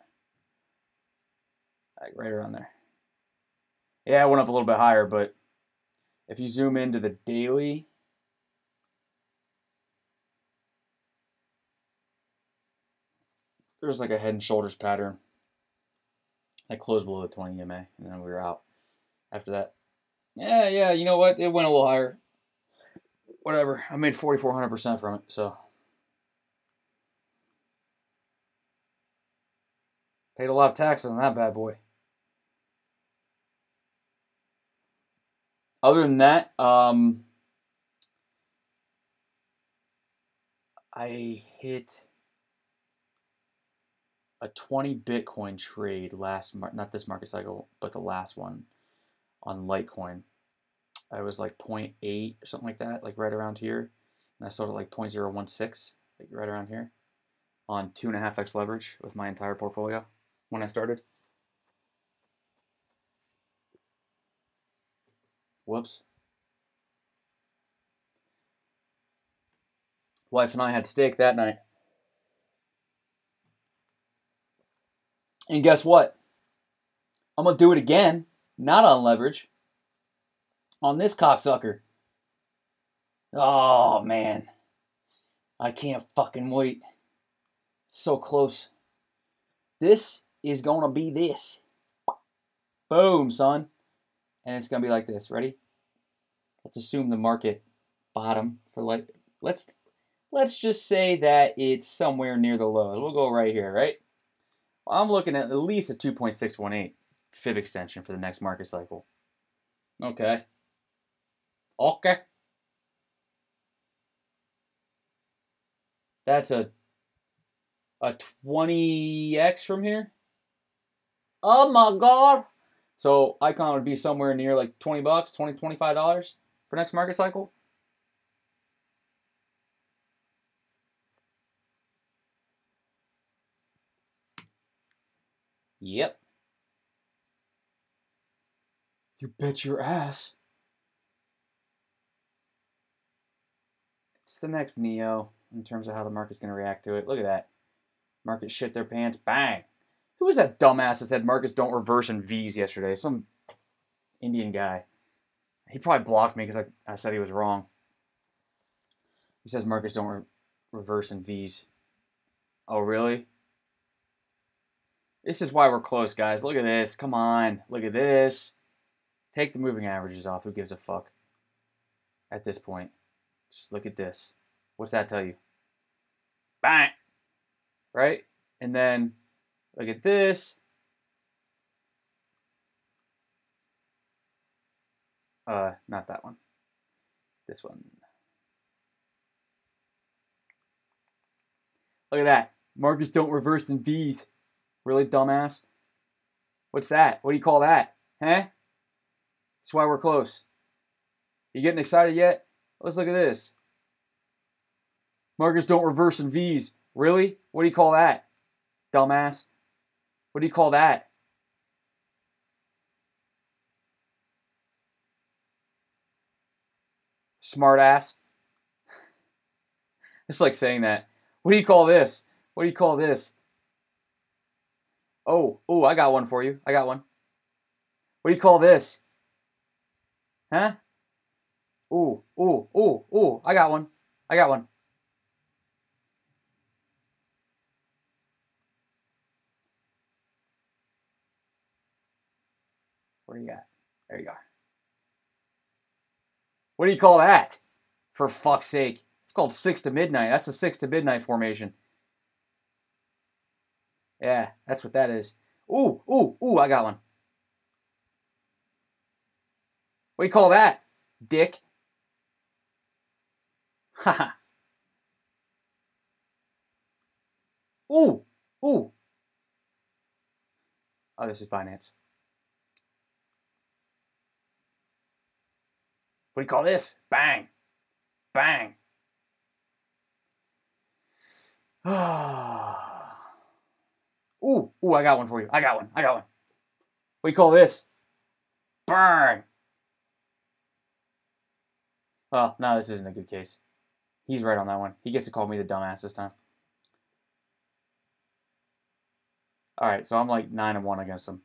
Like right around there. Yeah, it went up a little bit higher, but if you zoom into the daily, there's like a head and shoulders pattern. I closed below the 20 EMA, and then we were out after that. Yeah, you know what? It went a little higher. Whatever. I made 4,400% from it, so. Paid a lot of taxes on that bad boy. Other than that, I hit a 20 Bitcoin trade not this market cycle, but the last one on Litecoin. I was like 0.8 or something like that, like right around here. And I sold at like 0.016, like right around here, on 2.5x leverage with my entire portfolio when I started. Whoops. Wife and I had steak that night. And guess what? I'm going to do it again, not on leverage, on this cocksucker. Oh, man. I can't fucking wait. So close. This is going to be this. Boom, son. And it's going to be like this. Ready? Let's assume the market bottom for like, let's just say that it's somewhere near the low. We'll go right here, right? Well, I'm looking at least a 2.618 fib extension for the next market cycle. Okay. That's a 20x from here. Oh my god. So Icon would be somewhere near like $20, $20, $25 for next market cycle. Yep. You bet your ass. It's the next Neo in terms of how the market's going to react to it. Look at that. Market shit their pants. Bang. Who was that dumbass that said markets don't reverse in V's yesterday? Some Indian guy. He probably blocked me because I said he was wrong. He says markets don't reverse in V's. Oh, really? This is why we're close, guys. Look at this. Come on. Look at this. Take the moving averages off. Who gives a fuck at this point? Just look at this. What's that tell you? Bang! Right? And then look at this. Not that one. This one. Look at that. Markets don't reverse in V's. Really, dumbass? What's that? What do you call that? Huh? That's why we're close. You getting excited yet? Let's look at this. Markets don't reverse in V's. Really? What do you call that? Dumbass. What do you call that? Smart ass. It's like saying that. What do you call this? What do you call this? Oh, I got one for you. I got one. What do you call this? Huh? I got one. I got one. What do you got? There you are. What do you call that? For fuck's sake. It's called 6 to midnight. That's the 6 to midnight formation. Yeah, that's what that is. I got one. What do you call that, dick? Haha. Oh, this is Binance. What do you call this? Bang. Bang. I got one for you. I got one. What do you call this? Burn. Well, no, this isn't a good case. He's right on that one. He gets to call me the dumbass this time. All right, so I'm like 9-1 against him.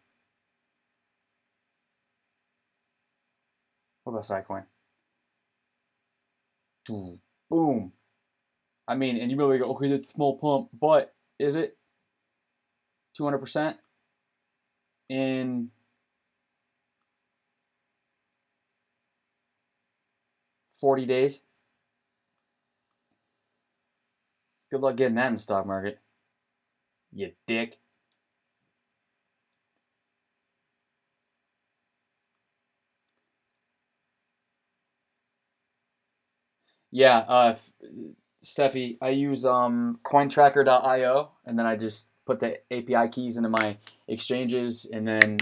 What about Sitecoin? Boom. I mean, and you really go, okay, that's a small pump, but is it 200% in 40 days? Good luck getting that in the stock market, you dick. Yeah, Steffi, I use cointracker.io, and then I just put the API keys into my exchanges, and then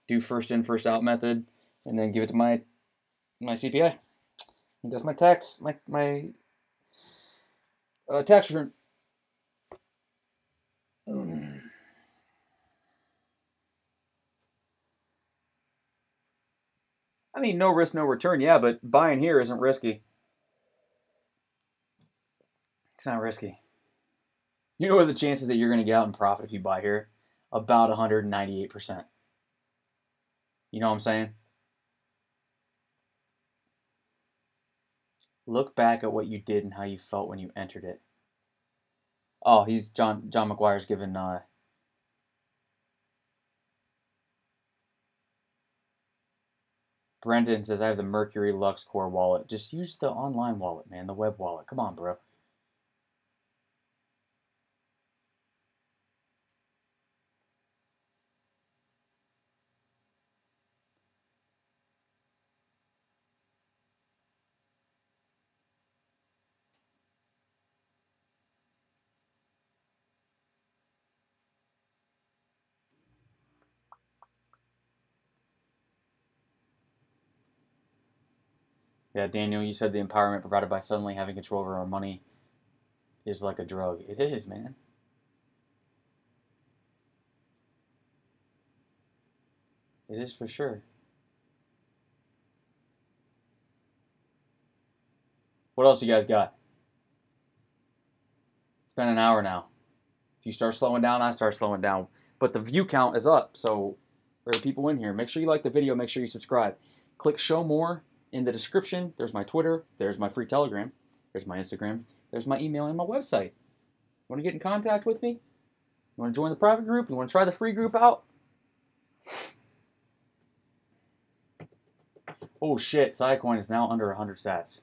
do first in, first out method, and then give it to my CPA. He does my tax, my tax return. I mean, no risk, no return. Yeah, but buying here isn't risky. It's not risky. You know what are the chances that you're going to get out in profit if you buy here? About 198%. You know what I'm saying? Look back at what you did and how you felt when you entered it. Oh, he's John McGuire's given Brendan says I have the Mercury Lux Core wallet. Just use the online wallet, man, the web wallet. Come on, bro. Yeah, Daniel, you said the empowerment provided by suddenly having control over our money is like a drug. It is, man. It is for sure. What else you guys got? It's been an hour now. If you start slowing down, I start slowing down. But the view count is up, so there are people in here. Make sure you like the video. Make sure you subscribe. Click show more in the description. There's my Twitter. There's my free Telegram. There's my Instagram. There's my email and my website. You want to get in contact with me? You want to join the private group? You want to try the free group out? Oh shit, Sidecoin is now under 100 sats.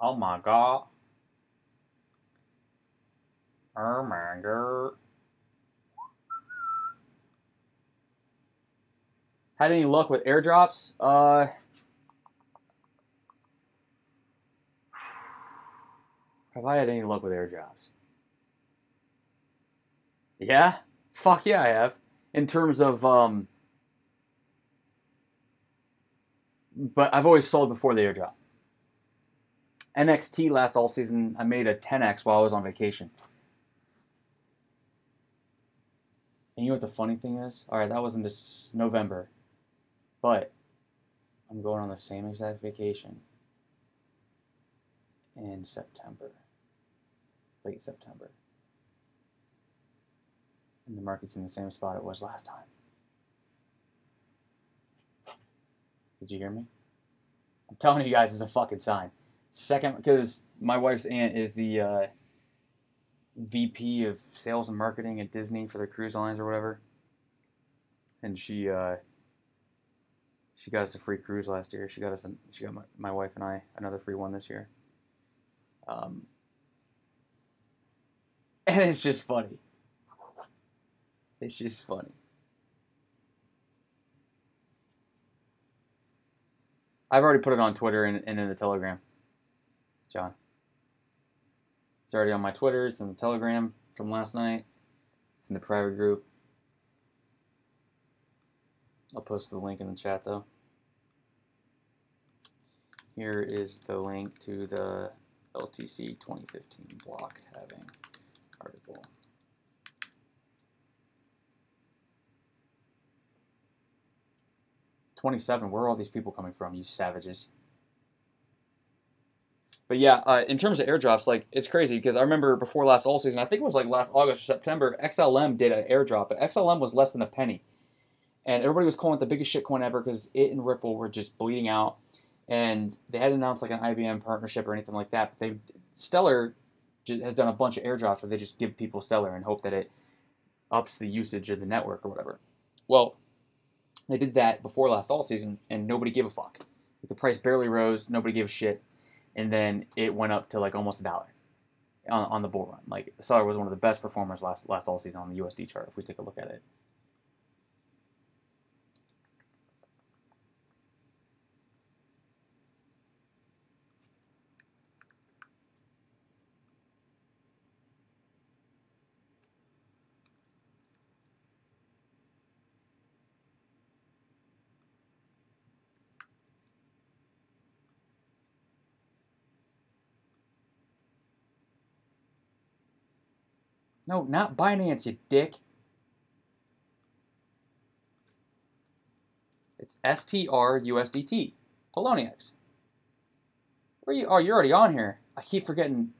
Oh my god. Oh my god. Had any luck with airdrops? Have I had any luck with airdrops? Yeah? Fuck yeah, I have. In terms of, but I've always sold before the airdrop. NXT last all season, I made a 10x while I was on vacation. And you know what the funny thing is? Alright, that was in this November. But I'm going on the same exact vacation in September. Late September. And the market's in the same spot it was last time. Did you hear me? I'm telling you guys, it's a fucking sign. Second, because my wife's aunt is the VP of sales and marketing at Disney for the cruise lines or whatever. And she got us a free cruise last year. She got my wife and I another free one this year. And it's just funny. It's just funny. I've already put it on Twitter and in the Telegram, John. It's already on my Twitter. It's in the Telegram from last night. It's in the private group. I'll post the link in the chat, though. Here is the link to the LTC 2015 block halving article. $27. Where are all these people coming from, you savages? But yeah, in terms of airdrops, like, it's crazy because I remember before last all season, I think it was like last August or September, XLM did an airdrop, but XLM was less than a penny. And everybody was calling it the biggest shitcoin ever because it and Ripple were just bleeding out. And they hadn't announced like an IBM partnership or anything like that. But Stellar has done a bunch of airdrops where they just give people Stellar and hope that it ups the usage of the network or whatever. Well, they did that before last all season, and nobody gave a fuck. The price barely rose, nobody gave a shit, and then it went up to like almost $1 on the bull run. Like, Stellar was one of the best performers last all season on the USD chart. If we take a look at it. No, not Binance, you dick. It's STRUSDT. Poloniex. Where are you? Oh, you're already on here. I keep forgetting.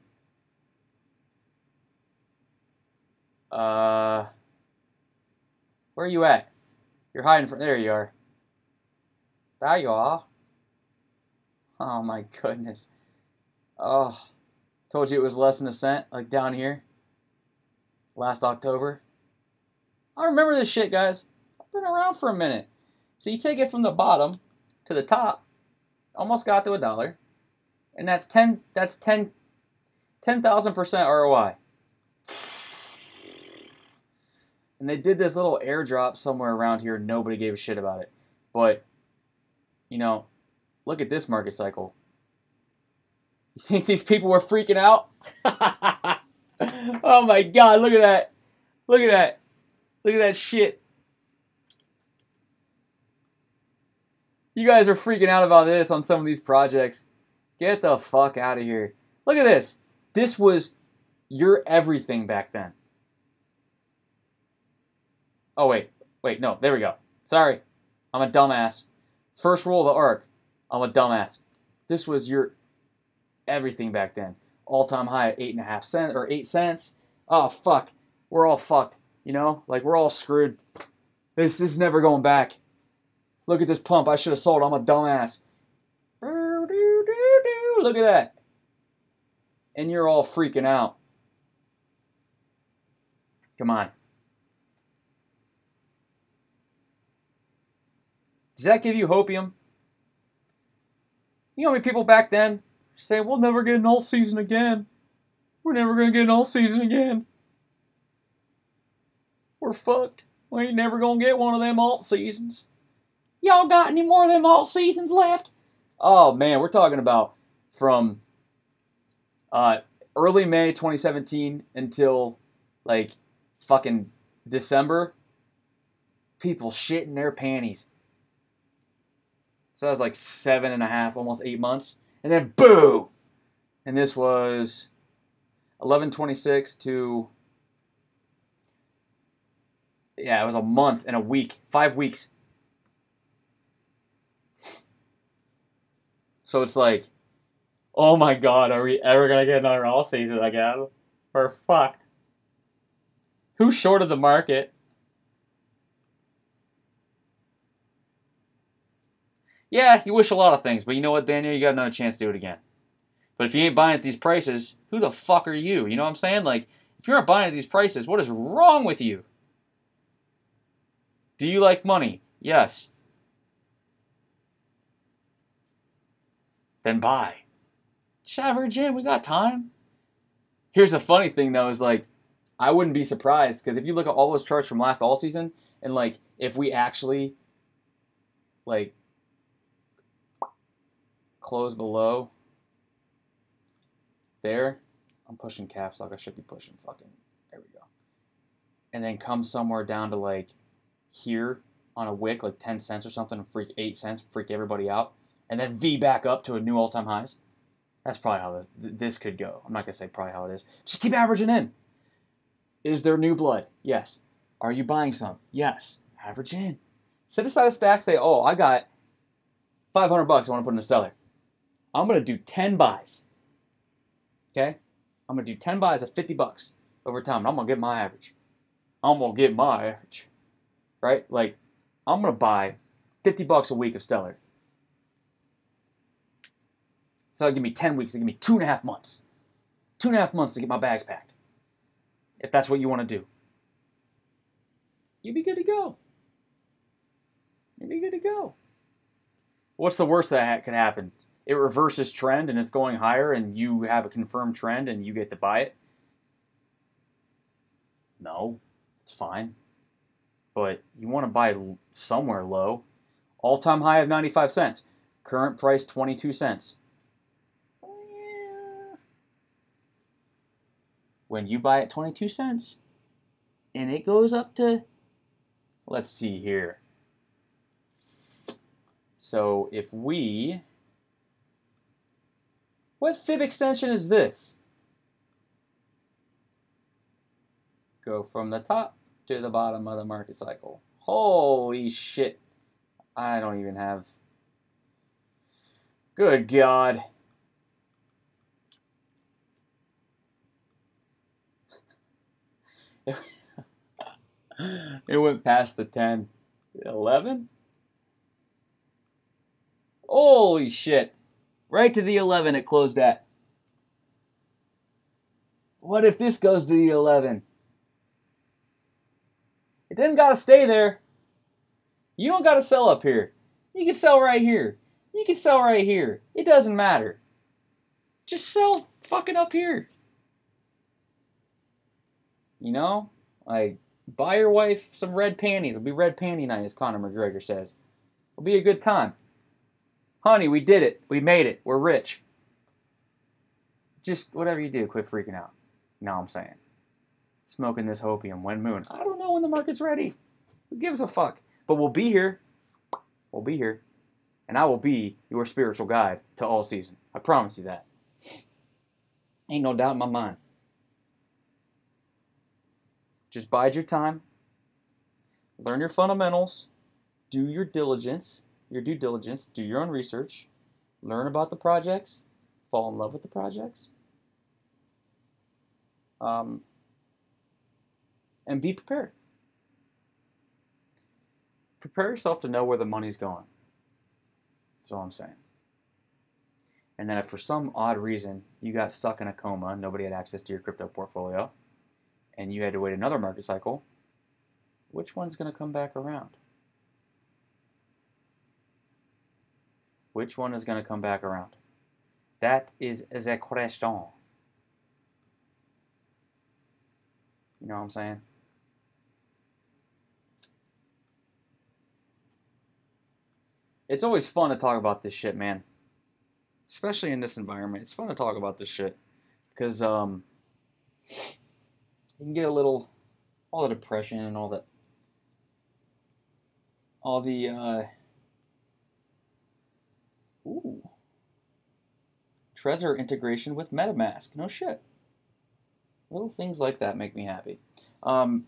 Where are you at? You're hiding from. There you are. There you are. Oh my goodness. Oh, told you it was less than a cent, like down here. Last October. I remember this shit, guys. I've been around for a minute. So you take it from the bottom to the top, almost got to $1, and that's 10,000% ROI. And they did this little airdrop somewhere around here. Nobody gave a shit about it. But, you know, look at this market cycle. You think these people were freaking out? Oh my God, look at that. Look at that. Look at that shit. You guys are freaking out about this on some of these projects. Get the fuck out of here. Look at this. This was your everything back then. Oh, wait. Wait, no. There we go. Sorry. I'm a dumbass. First rule of the arc. I'm a dumbass. This was your everything back then. All-time high at 8.5 cents or 8 cents. Oh, fuck. We're all fucked. You know? Like, we're all screwed. This is never going back. Look at this pump. I should have sold. I'm a dumbass. Look at that. And you're all freaking out. Come on. Does that give you hopium? You know how many people back then say, we'll never get an alt season again. We're never going to get an alt season again. We're fucked. We ain't never going to get one of them alt seasons. Y'all got any more of them alt seasons left? Oh, man, we're talking about from early May 2017 until, like, fucking December. People shitting their panties. So that was like 7.5, almost 8 months. And then boom! And this was 11/26 to, yeah, it was a month and a week. 5 weeks. So it's like, oh my god, are we ever going to get another all season again? We're fucked. Who shorted the market? Yeah, you wish a lot of things, but you know what, Daniel? You got another chance to do it again. But if you ain't buying at these prices, who the fuck are you? You know what I'm saying? Like, if you're not buying at these prices, what is wrong with you? Do you like money? Yes. Then buy. Just average in. We got time. Here's the funny thing, though, is like, I wouldn't be surprised, because if you look at all those charts from last all season, and like, if we actually, like, close below there, I'm pushing caps lock. I should be pushing fucking, there we go. And then come somewhere down to like here on a wick, like 10 cents or something, freak 8 cents, freak everybody out. And then V back up to a new all-time highs. That's probably how this could go. I'm not going to say probably how it is. Just keep averaging in. Is there new blood? Yes. Are you buying some? Yes. Average in. Set aside a stack, say, oh, I got $500 I want to put in a cellar. I'm going to do 10 buys. Okay? I'm going to do 10 buys at $50 over time, and I'm going to get my average. I'm going to get my average. Right? Like, I'm going to buy $50 a week of Stellar. So that'll give me 10 weeks. It'll give me 2.5 months. 2.5 months to get my bags packed. If that's what you want to do. You'd be good to go. You'd be good to go. What's the worst that could happen? It reverses trend and it's going higher and you have a confirmed trend and you get to buy it? No, it's fine. But you want to buy somewhere low. All-time high of 95 cents. Current price 22 cents. Yeah. When you buy at 22 cents and it goes up to, let's see here. So if we, what fib extension is this? Go from the top to the bottom of the market cycle. Holy shit. I don't even have, good God. It went past the 10. 11? Holy shit. Right to the 11 it closed at. What if this goes to the 11? It didn't got to stay there. You don't got to sell up here. You can sell right here. You can sell right here. It doesn't matter. Just sell fucking up here. You know? Like, buy your wife some red panties. It'll be red panty night, as Conor McGregor says. It'll be a good time. Honey, we did it. We made it. We're rich. Just whatever you do, quit freaking out. You know what I'm saying? Smoking this hopium. When moon? I don't know when the market's ready. Who gives a fuck? But we'll be here. We'll be here. And I will be your spiritual guide to all season. I promise you that. Ain't no doubt in my mind. Just bide your time. Learn your fundamentals. Do your diligence. Your due diligence. Do your own research. Learn about the projects. Fall in love with the projects. And be prepared. Prepare yourself to know where the money's going. That's all I'm saying. And then if for some odd reason you got stuck in a coma, nobody had access to your crypto portfolio, and you had to wait another market cycle, which one's going to come back around? Which one is going to come back around? That is the question. You know what I'm saying? It's always fun to talk about this shit, man. Especially in this environment. It's fun to talk about this shit. Because you can get a little, all the depression and all the ooh, Trezor integration with MetaMask. No shit. Little things like that make me happy. All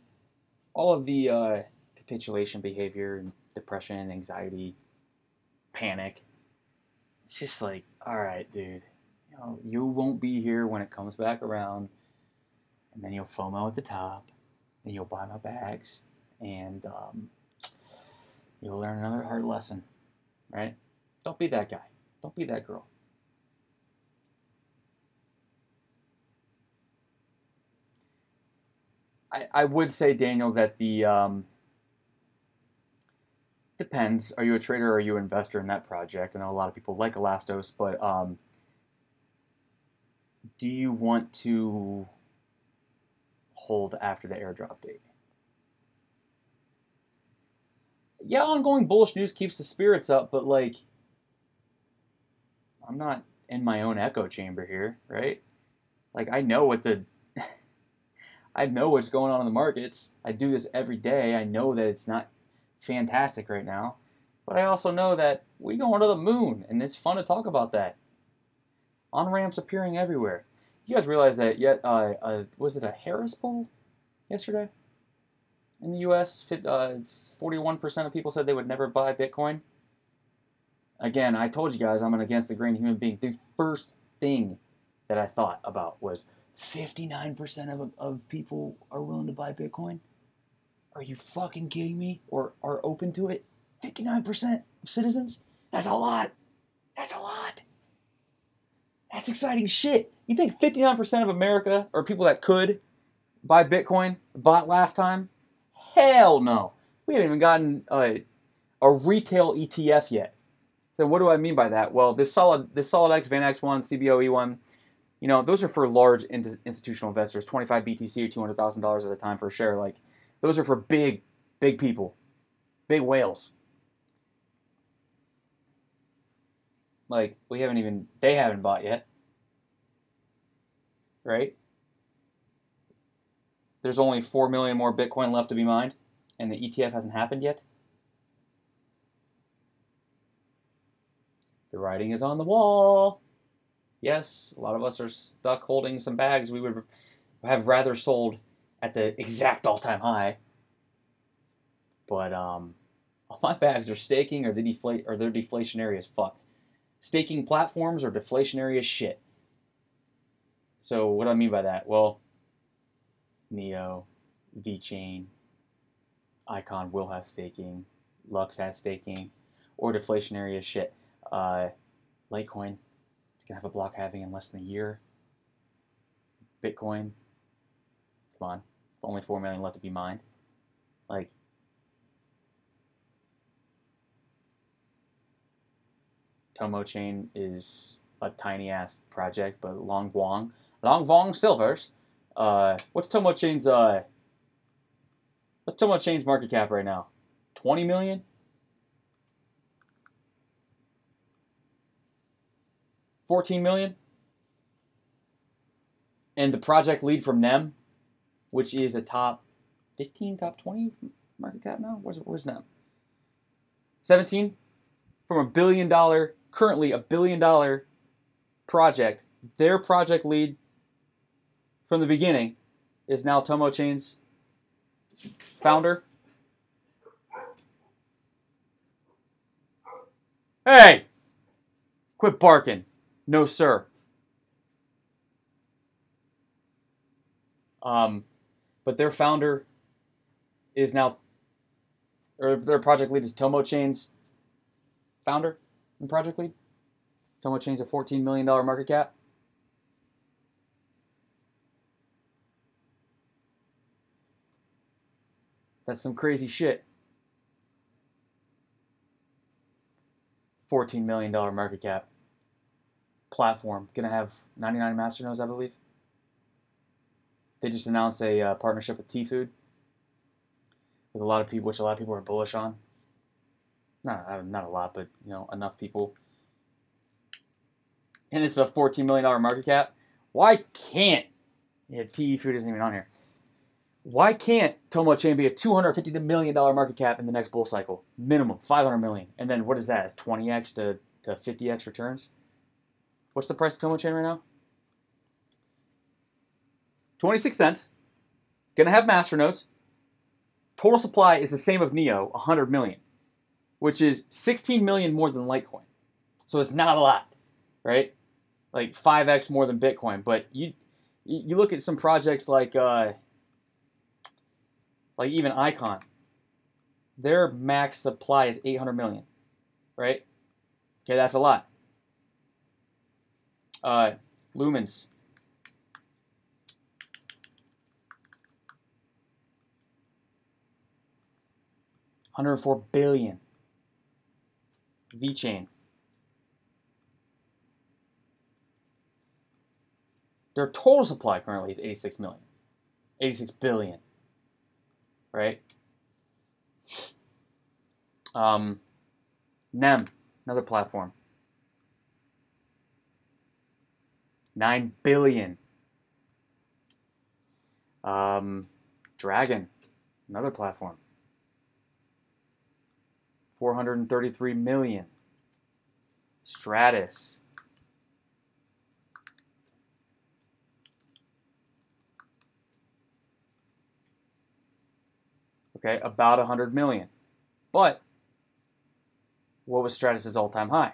of the capitulation behavior and depression, anxiety, panic. It's just like, all right, dude. You know, you won't be here when it comes back around, and then you'll FOMO at the top, and you'll buy my bags, and you'll learn another hard lesson, right? Don't be that guy. Don't be that girl. I would say, Daniel, that the depends. Are you a trader or are you an investor in that project? I know a lot of people like Elastos, but do you want to hold after the airdrop date? Yeah, ongoing bullish news keeps the spirits up, but like, I'm not in my own echo chamber here, right? Like, I know I know what's going on in the markets. I do this every day. I know that it's not fantastic right now, but I also know that we going to the moon, and it's fun to talk about that. On ramps appearing everywhere. You guys realize that yet? Was it a Harris poll yesterday in the U.S.? 41% of people said they would never buy Bitcoin. Again, I told you guys I'm an against the grain human being. The first thing that I thought about was 59% of people are willing to buy Bitcoin. Are you fucking kidding me? Or are open to it? 59% of citizens? That's a lot. That's a lot. That's exciting shit. You think 59% of America are people that could buy Bitcoin bought last time? Hell no. We haven't even gotten a retail ETF yet. So what do I mean by that? Well, this Solid X, VanX1, CBOE1, you know, those are for large institutional investors, 25 BTC or $200,000 at a time for a share. Like, those are for big people, big whales. Like, they haven't bought yet, right? There's only 4 million more Bitcoin left to be mined, and the ETF hasn't happened yet. The writing is on the wall. Yes, a lot of us are stuck holding some bags we would have rather sold at the exact all-time high. But all my bags are staking or they're deflationary as fuck. Staking platforms are deflationary as shit. So what do I mean by that? Well, Neo, VeChain, Icon will have staking, Lux has staking, or deflationary as shit. Litecoin is gonna have a block halving in less than a year. Bitcoin, come on, only 4 million left to be mined. Like, Tomo Chain is a tiny ass project, but Long Vong Silvers. What's Tomo Chain's market cap right now? 20 million? 14 million? And the project lead from NEM, which is a top 15, top 20 market cap now? Where's NEM? 17? From currently $1 billion project. Their project lead from the beginning is now Tomo Chain's founder. Hey! Quit barking. No, sir. But their founder is now, or their project lead is Tomo Chain's founder and project lead. Tomo Chain's a $14 million market cap. That's some crazy shit. $14 million market cap platform. Going to have 99 masternodes, I believe. They just announced a partnership with T-Food, with a lot of people, which a lot of people are bullish on. Not a lot, but enough people. And it's a $14 million market cap. Why can't T-Food isn't even on here? Why can't Tomo Chain be a $250 million market cap in the next bull cycle? Minimum $500 million. And then what is that? Is 20x to 50x returns? What's the price of Tomo Chain right now? 26 cents. Gonna have masternodes. Total supply is the same of Neo, 100 million, which is 16 million more than Litecoin. So it's not a lot, right? Like 5x more than Bitcoin. But you look at some projects like even Icon, their max supply is 800 million, right? Okay, that's a lot. Lumens, $104 billion. VeChain, their total supply currently is 86 million, 86 billion, right? NEM, another platform, 9 billion. Dragon, another platform, 433 million. Stratus, okay, about 100 million. But what was Stratus's all-time high?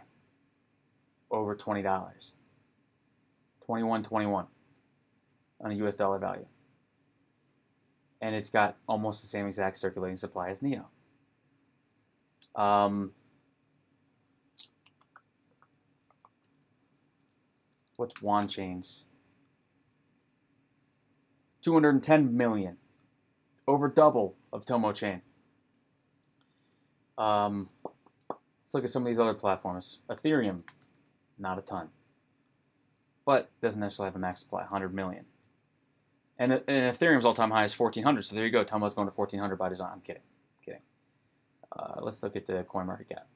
Over $20. 21.21 on a US dollar value. And it's got almost the same exact circulating supply as Neo. What's Wanchain's? 210 million. Over double of Tomo Chain. Let's look at some of these other platforms. Ethereum, not a ton. But doesn't necessarily have a max supply, 100 million. And Ethereum's all-time high is 1,400. So there you go. Tomo's going to 1,400 by design. I'm kidding. Let's look at the coin market cap.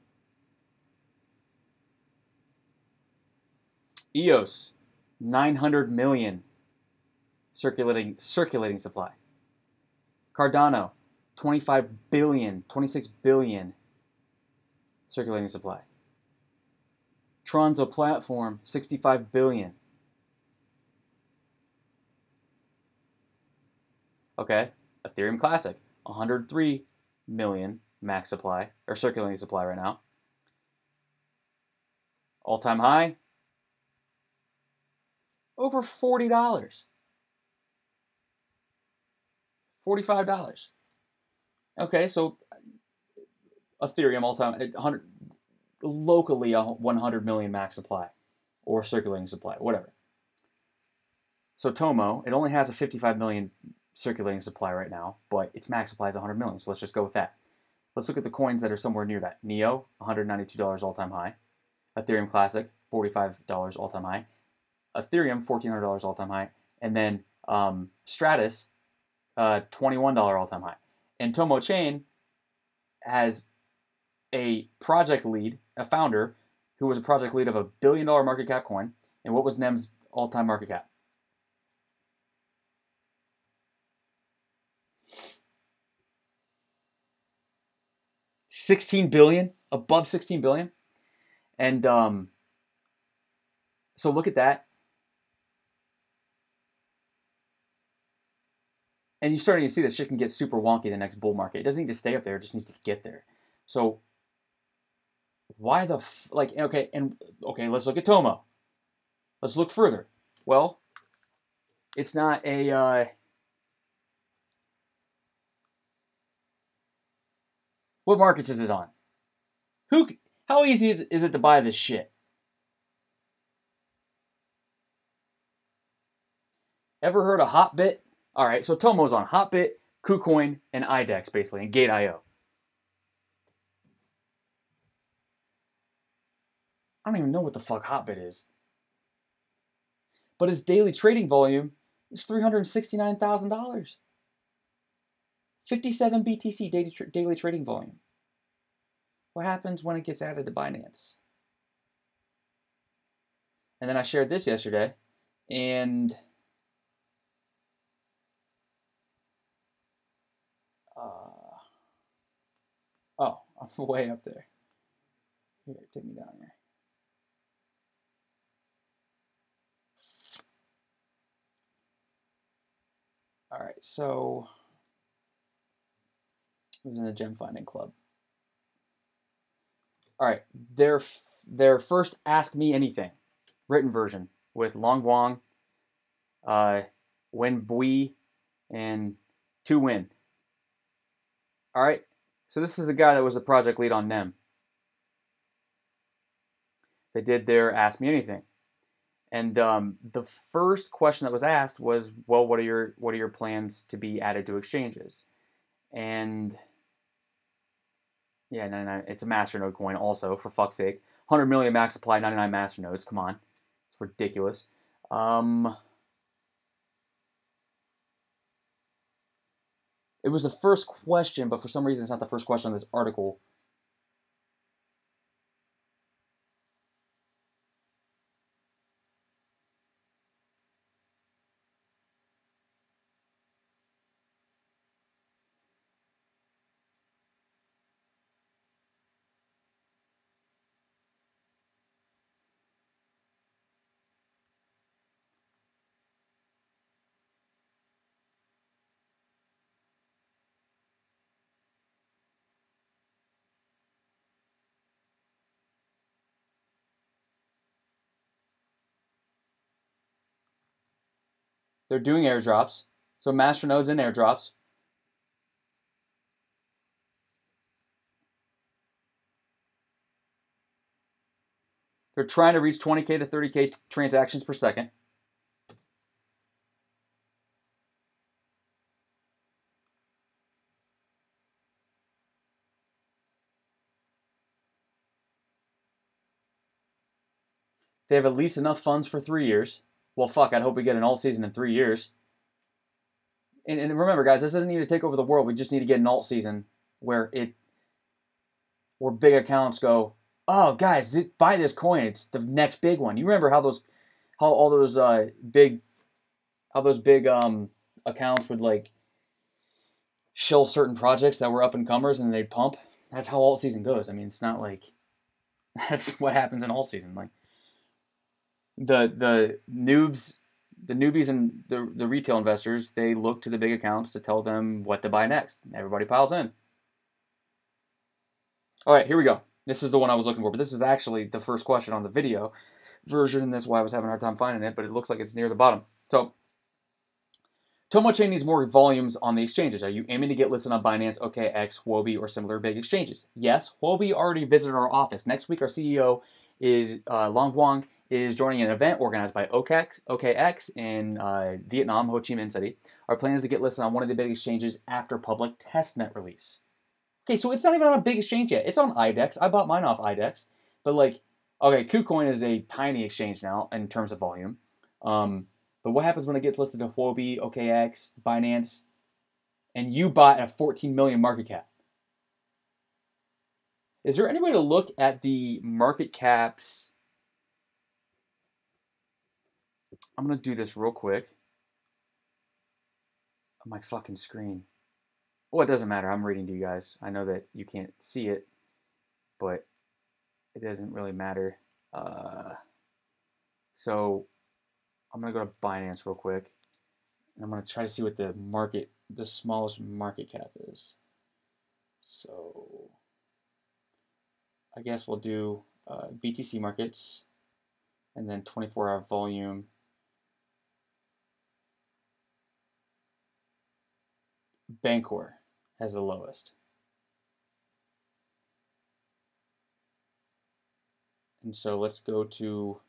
EOS, 900 million circulating supply. Cardano, 25 billion, 26 billion circulating supply. Tronzo platform, 65 billion. Okay, Ethereum Classic, 103 million max supply, or circulating supply right now. All-time high, over $40. $45. Okay, so Ethereum all-time, 100, locally a 100 million max supply, or circulating supply, whatever. So Tomo, it only has a 55 million circulating supply right now, but its max supply is 100 million, so let's just go with that. Let's look at the coins that are somewhere near that. Neo, $192 all-time high. Ethereum Classic, $45 all-time high. Ethereum, $1,400 all-time high. And then Stratus, $21 all-time high. And Tomo Chain has a project lead, a founder, who was a project lead of a $1 billion market cap coin. And what was NEM's all-time market cap? $16 billion, above $16 billion. And so look at that. And you're starting to see that shit can get super wonky in the next bull market. It doesn't need to stay up there. It just needs to get there. So why the okay, let's look at Tomo. Let's look further. Well, it's not a what markets is it on? How easy is it to buy this shit? Ever heard of Hotbit? All right, so Tomo's on Hotbit, KuCoin, and IDEX, basically, and Gate.io. I don't even know what the fuck Hotbit is. But its daily trading volume is $369,000. 57 BTC daily trading volume. What happens when it gets added to Binance? And then I shared this yesterday, and oh, I'm way up there. Here, take me down here. All right, so it was in the Gem Finding Club. All right, their first Ask Me Anything written version with Long Wang, Wen Bui, and Tu Win. All right, so this is the guy that was the project lead on NEM. They did their Ask Me Anything, and the first question that was asked was, "Well, what are your plans to be added to exchanges?" And yeah, 99. It's a masternode coin, also, for fuck's sake. 100 million max supply, 99 masternodes. Come on, it's ridiculous. It was the first question, but for some reason, it's not the first question on this article. They're doing airdrops, so masternodes and airdrops. They're trying to reach 20K to 30K transactions per second. They have at least enough funds for 3 years. Well, fuck, I'd hope we get an alt season in 3 years. And remember, guys, this doesn't need to take over the world. We just need to get an alt season where big accounts go, oh, guys, buy this coin. It's the next big one. You remember how all those big accounts would like shill certain projects that were up and comers and they'd pump? That's how alt season goes. I mean, it's not like that's what happens in alt season. Like the newbies and the retail investors, they look to the big accounts to tell them what to buy next. Everybody piles in. All right, here we go. This is the one I was looking for, but this was actually the first question on the video version, and that's why I was having a hard time finding it, but it looks like it's near the bottom. So, Tomo Chain needs more volumes on the exchanges. Are you aiming to get listed on Binance, OKX, Huobi, or similar big exchanges? Yes, Huobi already visited our office. Next week, our CEO is Long Wang is joining an event organized by OKX in Vietnam, Ho Chi Minh City. Our plan is to get listed on one of the big exchanges after public testnet release. Okay, so it's not even on a big exchange yet. It's on IDEX. I bought mine off IDEX. But like, okay, KuCoin is a tiny exchange now in terms of volume. But what happens when it gets listed to Huobi, OKX, Binance, and you bought a 14 million market cap? Is there any way to look at the market caps? I'm going to do this real quick on my fucking screen. Well, it doesn't matter. I'm reading to you guys. I know that you can't see it, but it doesn't really matter. So I'm going to go to Binance real quick. And I'm going to try to see what the smallest market cap is. So I guess we'll do BTC markets and then 24-hour volume. Bancor has the lowest. And so let's go to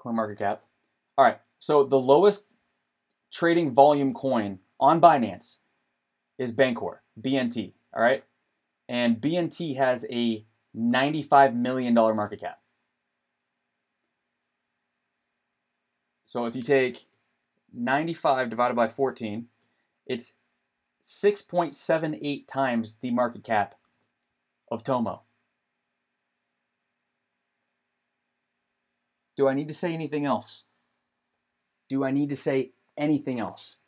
CoinMarketCap. All right, so the lowest trading volume coin on Binance is Bancor, BNT, all right? And BNT has a $95 million market cap. So if you take 95 divided by 14, it's 6.78 times the market cap of Tomo. Do I need to say anything else? Do I need to say anything else?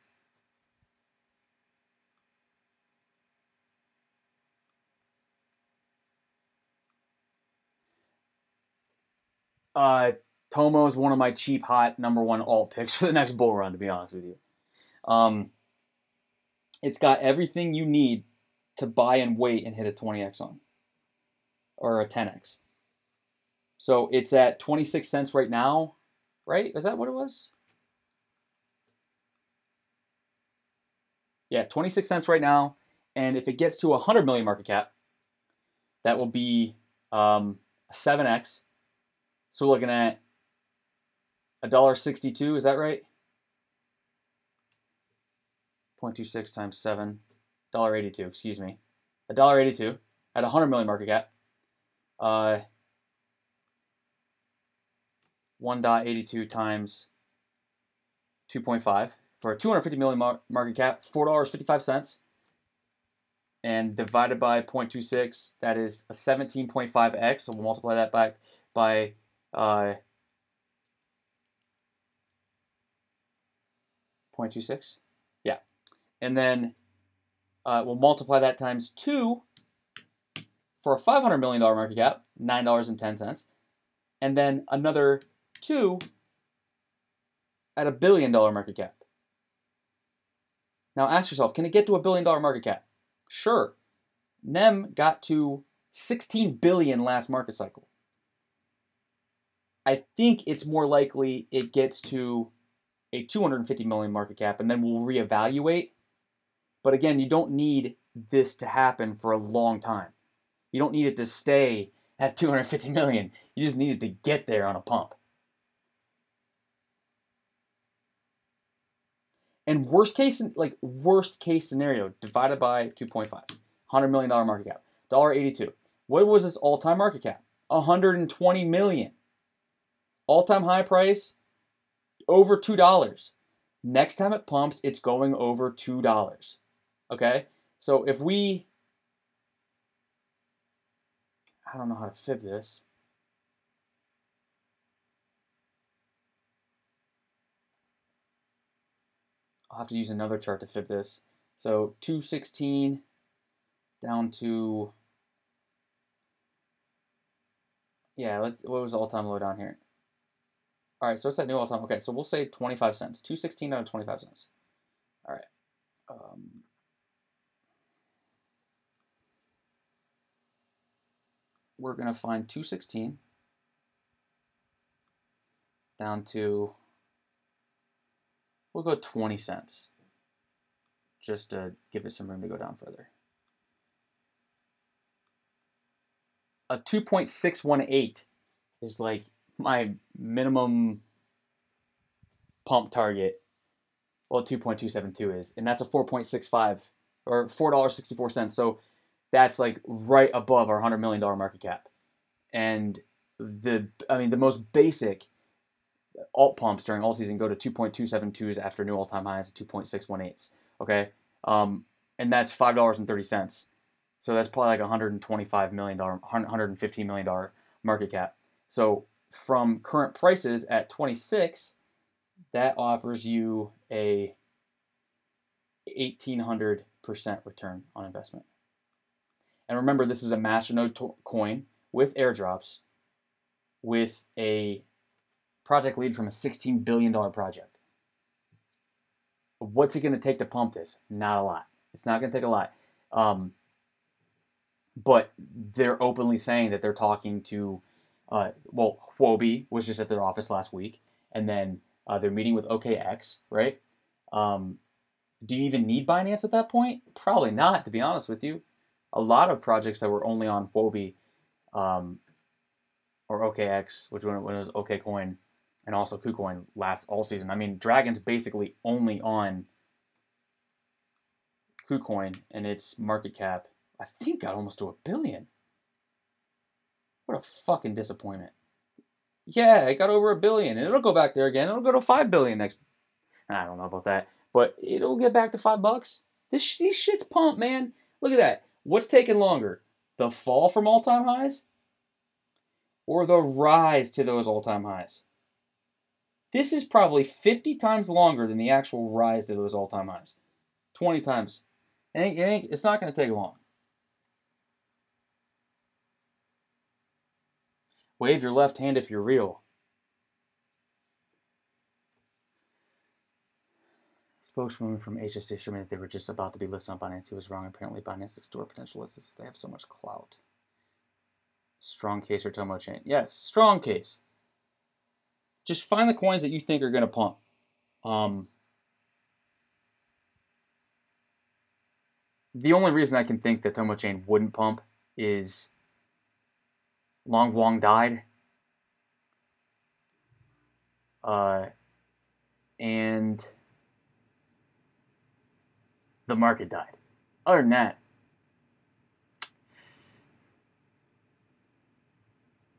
Tomo is one of my cheap, hot #1 alt picks for the next bull run, to be honest with you. It's got everything you need to buy and wait and hit a 20x on, or a 10x. So it's at 26 cents right now, right? Is that what it was? Yeah, 26 cents right now. And if it gets to 100 million market cap, that will be 7x. So we're looking at $1.62, is that right? 0.26 times 7, $1.82, excuse me. $1.82 at 100 million market cap. 1.82 times 2.5 for a 250 million market cap, $4.55. And divided by 0.26, that is a 17.5x. So we'll multiply that by 0.26. Yeah. And then we'll multiply that times 2 for a $500 million market cap, $9.10. And then another 2 at $1 billion market cap. Now ask yourself, can it get to $1 billion market cap? Sure. NEM got to 16 billion last market cycle. I think it's more likely it gets to a 250 million market cap and then we'll reevaluate. But again, you don't need this to happen for a long time. You don't need it to stay at 250 million. You just need it to get there on a pump. And worst case scenario, divided by 2.5, $100 million market cap, $1.82. What was its all-time market cap? 120 million. All-time high price, over $2. Next time it pumps, it's going over $2. Okay? So if we, I don't know how to fib this. I'll have to use another chart to fib this. So 216 down to, yeah, what was the all-time low down here? All right, so it's that new all-time. Okay, so we'll say 25 cents. 216 down to 25 cents. All right. We're going to find 216 down to, we'll go 20 cents just to give it some room to go down further. A 2.618 is like my minimum pump target. Well, 2.272 is, and that's a 4.65 or $4.64. So that's like right above our $100 million market cap. And the most basic alt pumps during all season go to 2.272s after new all-time highs, 2.618s. Okay, and that's $5.30. So that's probably like $125 million, $115 million market cap. So from current prices at 26, that offers you a 1,800% return on investment. And remember, this is a masternode coin with airdrops, with a project lead from a $16 billion project. What's it going to take to pump this? Not a lot. It's not going to take a lot. But they're openly saying that they're talking to, Huobi was just at their office last week, and then they're meeting with OKX, right? Do you even need Binance at that point? Probably not, to be honest with you. A lot of projects that were only on Huobi or OKX, which when it was OKCoin, And also KuCoin lasts all season. I mean, Dragon's basically only on KuCoin, and its market cap, I think, got almost to $1 billion. What a fucking disappointment. Yeah, it got over $1 billion, and it'll go back there again. It'll go to $5 billion next. I don't know about that, but it'll get back to $5. These shit's pumped, man. Look at that. What's taking longer? The fall from all-time highs? Or the rise to those all-time highs? This is probably 50 times longer than the actual rise to those all-time highs. 20 times. It's not going to take long. Wave your left hand if you're real. Spokeswoman from HST showed me that they were just about to be listed on Binance. He was wrong. Apparently, Binance store potential lists. They have so much clout. Strong case or Tomo chain. Yes, strong case. Just find the coins that you think are going to pump. The only reason I can think that Tomo chain wouldn't pump is Long Wong died. And the market died. Other than that,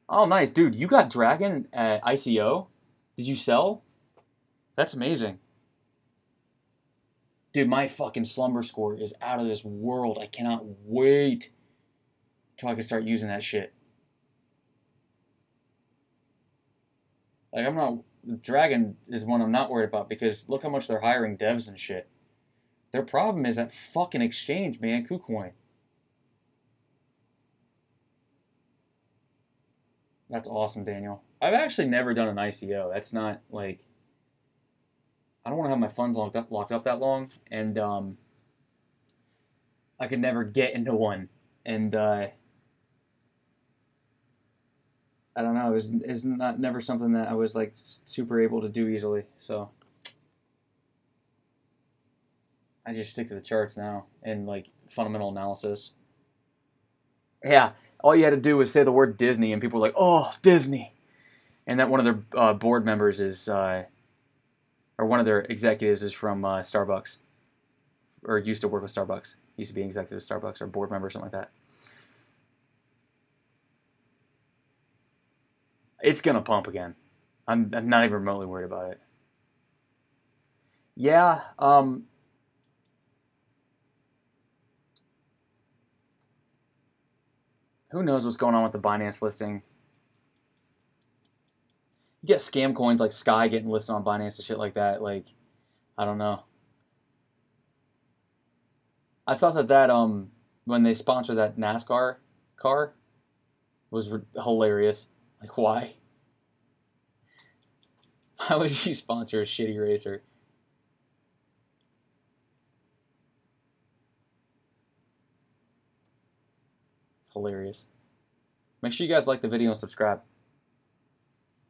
oh, nice, dude. You got Dragon at ICO? Did you sell? That's amazing. Dude, my fucking slumber score is out of this world. I cannot wait till I can start using that shit. Like, I'm not... Dragon is one I'm not worried about because look how much they're hiring devs and shit. Their problem is that fucking exchange, man. KuCoin. That's awesome, Daniel. I've actually never done an ICO. That's not, like... I don't want to have my funds locked up that long, and I could never get into one. And I don't know. It's not never something that I was like super able to do easily. So I just stick to the charts now and like fundamental analysis. Yeah, all you had to do was say the word Disney, and people were like, "Oh, Disney," and that one of their board members is, or one of their executives is from Starbucks, or used to work with Starbucks. Used to be an executive at Starbucks or board member or something like that. It's gonna pump again. I'm not even remotely worried about it. Yeah. Who knows what's going on with the Binance listing? You get scam coins like Sky getting listed on Binance and shit like that. Like, I don't know. I thought that when they sponsored that NASCAR car was hilarious. Like, why? Why would you sponsor a shitty racer? Hilarious. Make sure you guys like the video and subscribe.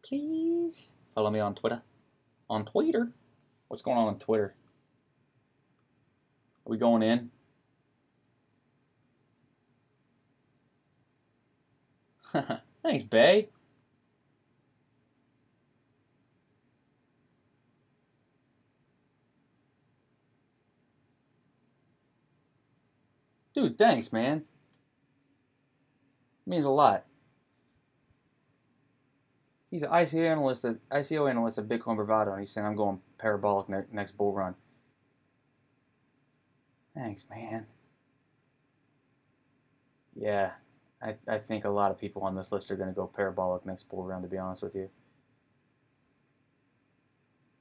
Please follow me on Twitter. On Twitter? What's going on Twitter? Are we going in? Thanks, Bay. Dude, thanks, man. It means a lot. He's an ICO analyst at Bitcoin Bravado, and he's saying I'm going parabolic next bull run. Thanks, man. Yeah, I think a lot of people on this list are going to go parabolic next bull run, to be honest with you.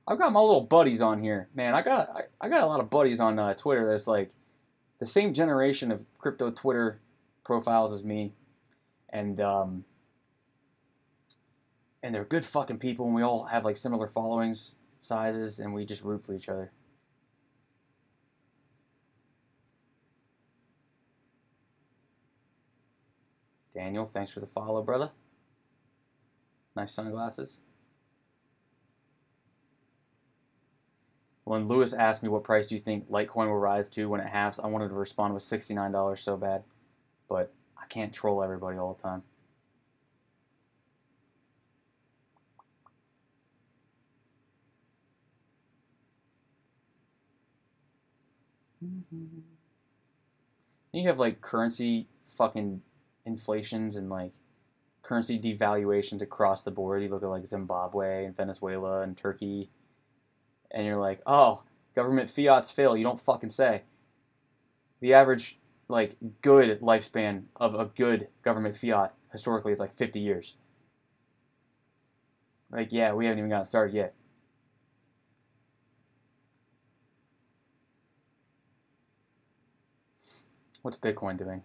I've got my little buddies on here. Man, I got a lot of buddies on Twitter that's like the same generation of crypto Twitter profiles as me. And they're good fucking people, and we all have like similar followings sizes, and we just root for each other. Daniel, thanks for the follow, brother. Nice sunglasses. When Lewis asked me what price do you think Litecoin will rise to when it halves, I wanted to respond with $69 so bad, but I can't troll everybody all the time. You have like currency fucking inflations and like currency devaluations across the board. You look at like Zimbabwe and Venezuela and Turkey, and you're like, oh, government fiats fail. You don't fucking say. The average like good lifespan of a good government fiat historically is like 50 years. Like, yeah, we haven't even gotten started yet. What's Bitcoin doing?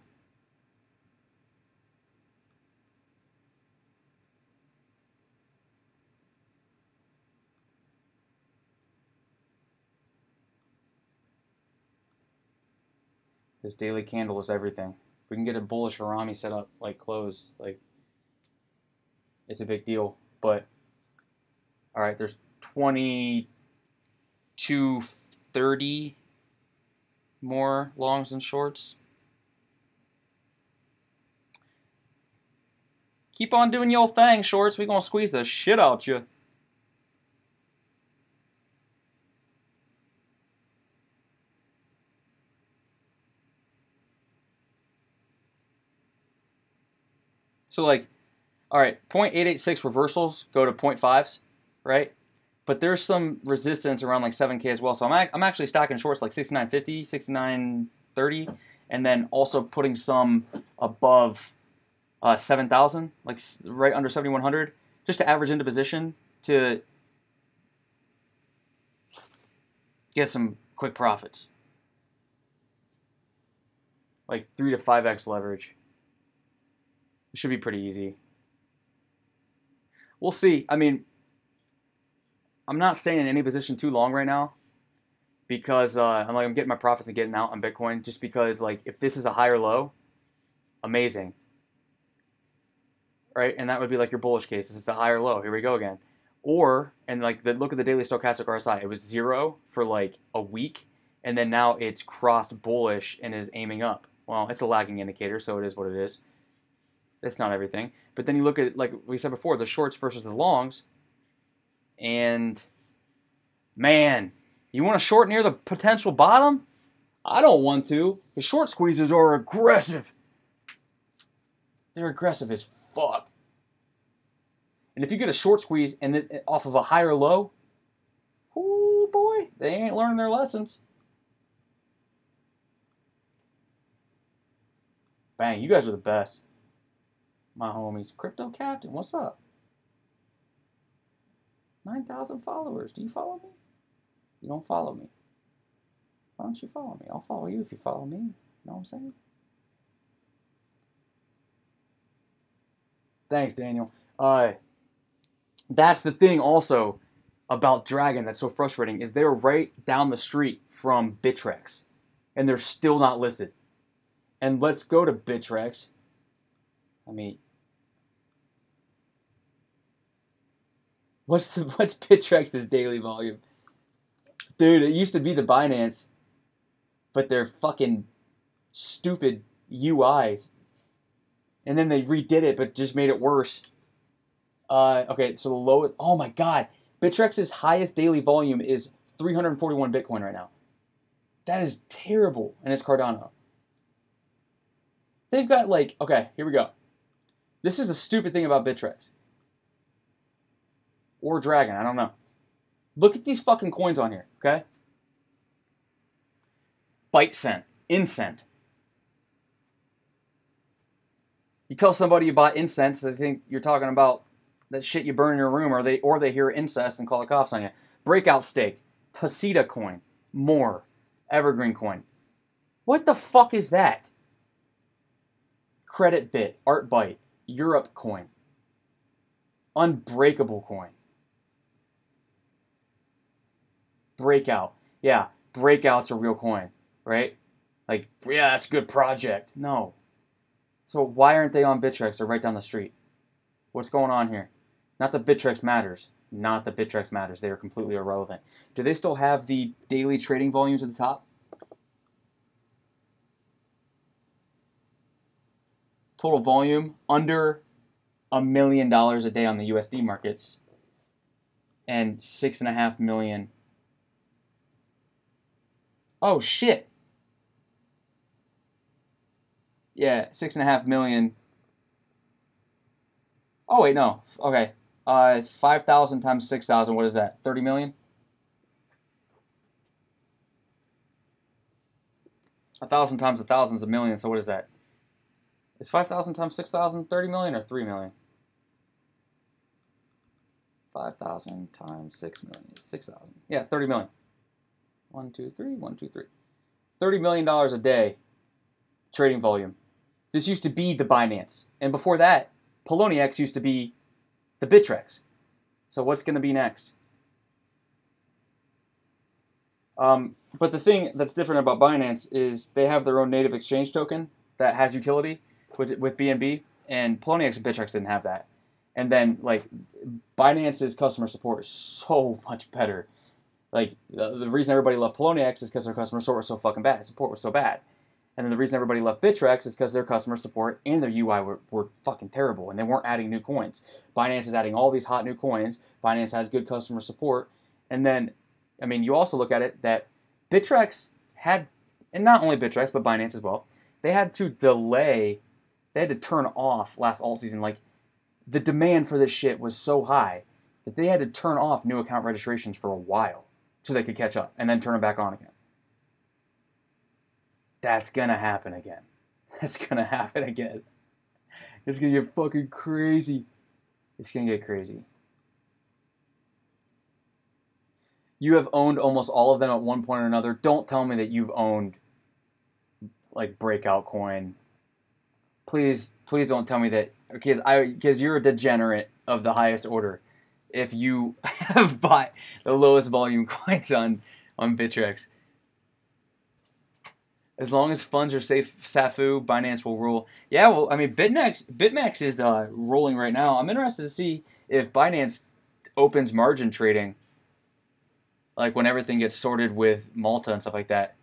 This daily candle is everything. If we can get a bullish Arami set up, like close, like it's a big deal. But all right, there's 2230 more longs and shorts. Keep on doing your thing, shorts. We gonna squeeze the shit out you. So like, all right, 0.886 reversals go to 0.5s, right? But there's some resistance around like 7K as well. So I'm actually stacking shorts like 69.50, 69.30, and then also putting some above 7,000, like right under 7,100, just to average into position to get some quick profits. Like 3 to 5x leverage. It should be pretty easy. We'll see. I mean, I'm not staying in any position too long right now because I'm getting my profits and getting out on Bitcoin just because like if this is a higher low, amazing. Right? And that would be like your bullish case. This is a higher low. Here we go again. Or, and like look at the daily stochastic RSI. It was 0 for like a week, and then now it's crossed bullish and is aiming up. Well, it's a lagging indicator, so it is what it is. It's not everything. But then you look at, like we said before, the shorts versus the longs, and man, you want to short near the potential bottom? I don't want to. The short squeezes are aggressive. They're aggressive as fuck. And if you get a short squeeze and then off of a higher low, oh boy, they ain't learning their lessons. Bang, you guys are the best. My homies. Crypto Captain, what's up? 9,000 followers. Do you follow me? You don't follow me. Why don't you follow me? I'll follow you if you follow me. You know what I'm saying? Thanks, Daniel. That's the thing also about Dragon that's so frustrating is they're right down the street from Bittrex, and they're still not listed. And let's go to Bittrex. I mean, what's Bittrex's daily volume? Dude, it used to be the Binance, but they're fucking stupid UIs. And then they redid it, but just made it worse. Okay, so the lowest. Oh my god, Bittrex's highest daily volume is 341 Bitcoin right now. That is terrible, and it's Cardano. They've got like, okay, here we go. This is the stupid thing about Bittrex. Or Dragon, I don't know. Look at these fucking coins on here, okay? ByteCent, Incent. You tell somebody you bought incense, they think you're talking about that shit you burn in your room, or they hear incest and call the cops on you. Breakout Stake, Pasita coin, more, Evergreen coin. What the fuck is that? Credit Bit, ArtByte, Europe coin, Unbreakable coin, Breakout. Yeah, Breakout's a real coin, right? Like, yeah, that's a good project. No. So why aren't they on Bittrex? They're right down the street. What's going on here? Not that Bittrex matters. Not that Bittrex matters. They are completely irrelevant. Do they still have the daily trading volumes at the top? Total volume under $1 million a day on the USD markets, and 6.5 million. Oh shit! Yeah, 6.5 million. Oh wait, no. Okay. 5,000 times 6,000. What is that? 30 million. 1,000 times 1,000 is a million. So what is that? Is 5,000 times 6,000 30 million or 3 million? 5,000 times 6 million is 6,000. Yeah, 30 million. 1, 2, 3. 1, 2, 3. $30 million a day trading volume. This used to be the Binance. And before that, Poloniex used to be the Bittrex. So what's going to be next? But the thing that's different about Binance is they have their own native exchange token that has utility with BNB, and Poloniex and Bittrex didn't have that. And then, like, Binance's customer support is so much better. Like, the reason everybody left Poloniex is because their customer support was so fucking bad. Support was so bad. And then the reason everybody left Bittrex is because their customer support and their UI were fucking terrible, and they weren't adding new coins. Binance is adding all these hot new coins. Binance has good customer support. And then, I mean, you also look at it that Bittrex had, and not only Bittrex, but Binance as well, they had to turn off last alt season. Like, the demand for this shit was so high that they had to turn off new account registrations for a while so they could catch up and then turn them back on again. That's gonna happen again. That's gonna happen again. It's gonna get fucking crazy. It's gonna get crazy. You have owned almost all of them at one point or another. Don't tell me that you've owned like Breakout Coin. Please don't tell me that, because you're a degenerate of the highest order if you have bought the lowest volume coins on Bittrex. As long as funds are safe, Safu, Binance will rule. Yeah, well, I mean, BitMEX is rolling right now. I'm interested to see if Binance opens margin trading, like when everything gets sorted with Malta and stuff like that.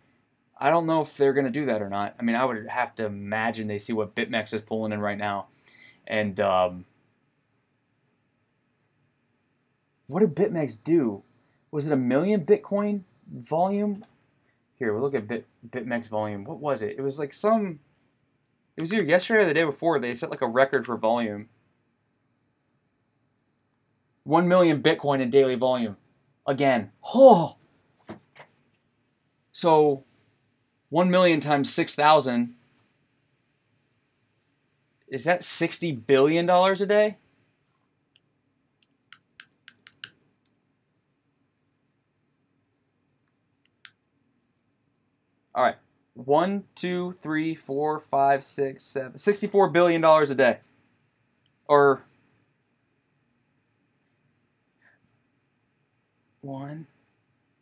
I don't know if they're going to do that or not. I mean, I would have to imagine they see what BitMEX is pulling in right now. And what did BitMEX do? Was it 1 million Bitcoin volume? Here, we'll look at BitMEX volume. What was it? It was like it was either yesterday or the day before. They set like a record for volume. 1 million Bitcoin in daily volume. Again. Oh! So, 1 million times 6,000. Is that $60 billion a day? All right. 1, 2, 3, 4, 5, 6, 7. $64 billion a day. Or 1,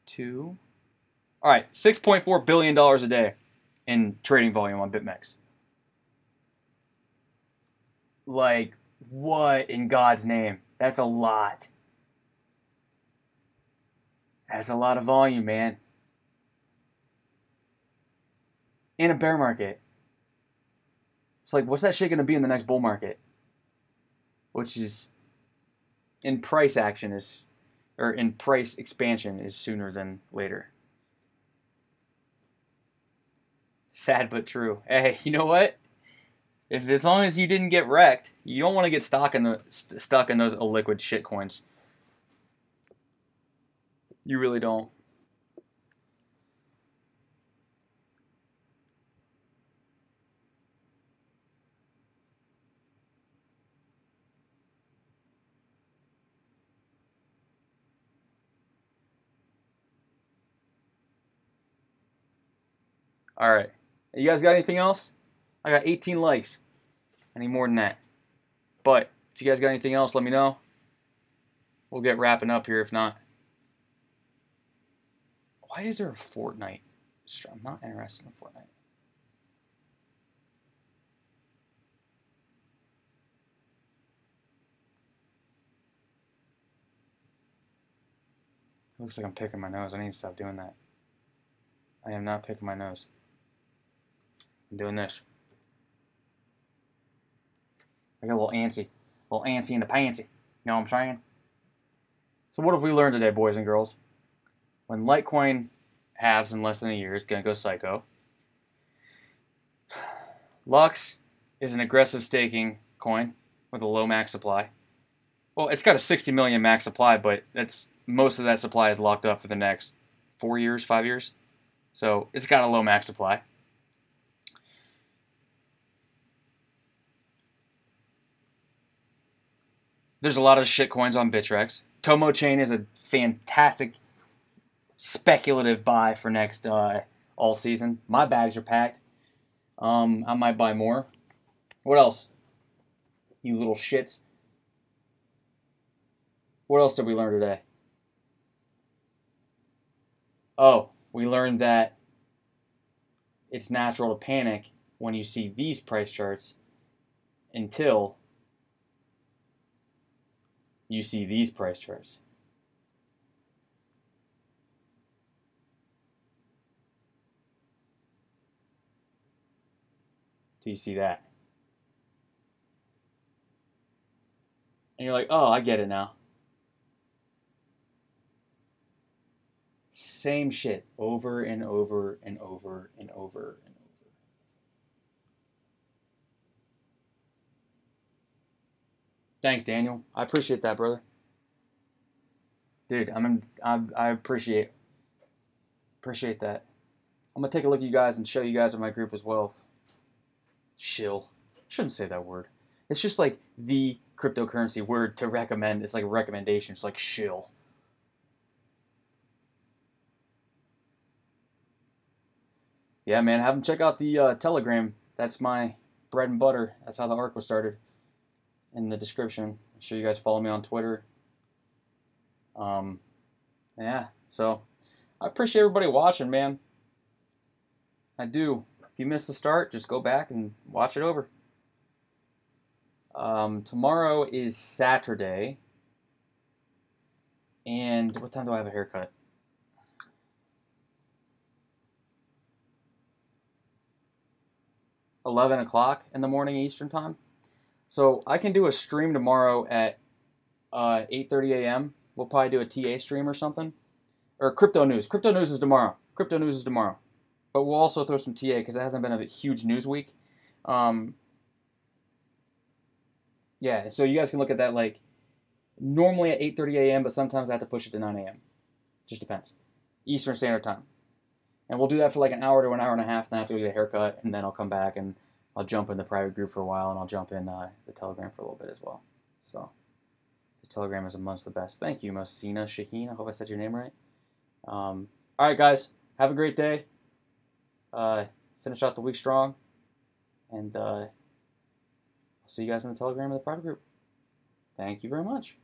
2. All right. $6.4 billion a day in trading volume on BitMEX. Like, what in God's name? That's a lot. That's a lot of volume, man. In a bear market. It's like, what's that shit going to be in the next bull market? Which is, in price action is, or in price expansion is sooner than later. Sad but true. Hey, you know what? As long as you didn't get wrecked, you don't want to get stuck in those illiquid shit coins. You really don't. All right. You guys got anything else? I got 18 likes. I need more than that. But if you guys got anything else, let me know. We'll get wrapping up here if not. Why is there a Fortnite? I'm not interested in Fortnite. Looks like I'm picking my nose. I need to stop doing that. I am not picking my nose. I'm doing this. I got a little antsy. A little antsy in the pantsy. You know what I'm saying? So what have we learned today, boys and girls? When Litecoin halves in less than a year, it's going to go psycho. Lux is an aggressive staking coin with a low max supply. Well, it's got a 60 million max supply, but most of that supply is locked up for the next 4 years, 5 years. So it's got a low max supply. There's a lot of shit coins on Bittrex. Tomo Chain is a fantastic speculative buy for next all season. My bags are packed. I might buy more. What else? You little shits. What else did we learn today? Oh, we learned that it's natural to panic when you see these price charts until you see these price charts. Do you see that? And you're like, oh, I get it now. Same shit over and over and over and over and over. Thanks, Daniel. I appreciate that, brother. Dude, I appreciate that. I'm gonna take a look at you guys and show you guys in my group as well. Shill. Shouldn't say that word. It's just like the cryptocurrency word to recommend. It's like a recommendation. It's like shill. Yeah, man. Have them check out the Telegram. That's my bread and butter. That's how the arc was started. In the description. Make sure you guys follow me on Twitter. Yeah. So I appreciate everybody watching, man. I do. If you missed the start, just go back and watch it over. Tomorrow is Saturday. And what time do I have a haircut? 11 o'clock in the morning Eastern time. So I can do a stream tomorrow at 8:30 a.m. We'll probably do a TA stream or something. Or crypto news. Crypto news is tomorrow. Crypto news is tomorrow. But we'll also throw some TA because it hasn't been a huge news week. Yeah, so you guys can look at that like normally at 8:30 a.m., but sometimes I have to push it to 9 a.m. Just depends. Eastern Standard Time. And we'll do that for like an hour to an hour and a half, and then I have to go get a haircut, and then I'll come back and I'll jump in the private group for a while, and I'll jump in the Telegram for a little bit as well. So this Telegram is amongst the best. Thank you, Mosina Shaheen. I hope I said your name right. All right, guys. Have a great day. Finish out the week strong. And I'll see you guys in the Telegram and the private group. Thank you very much.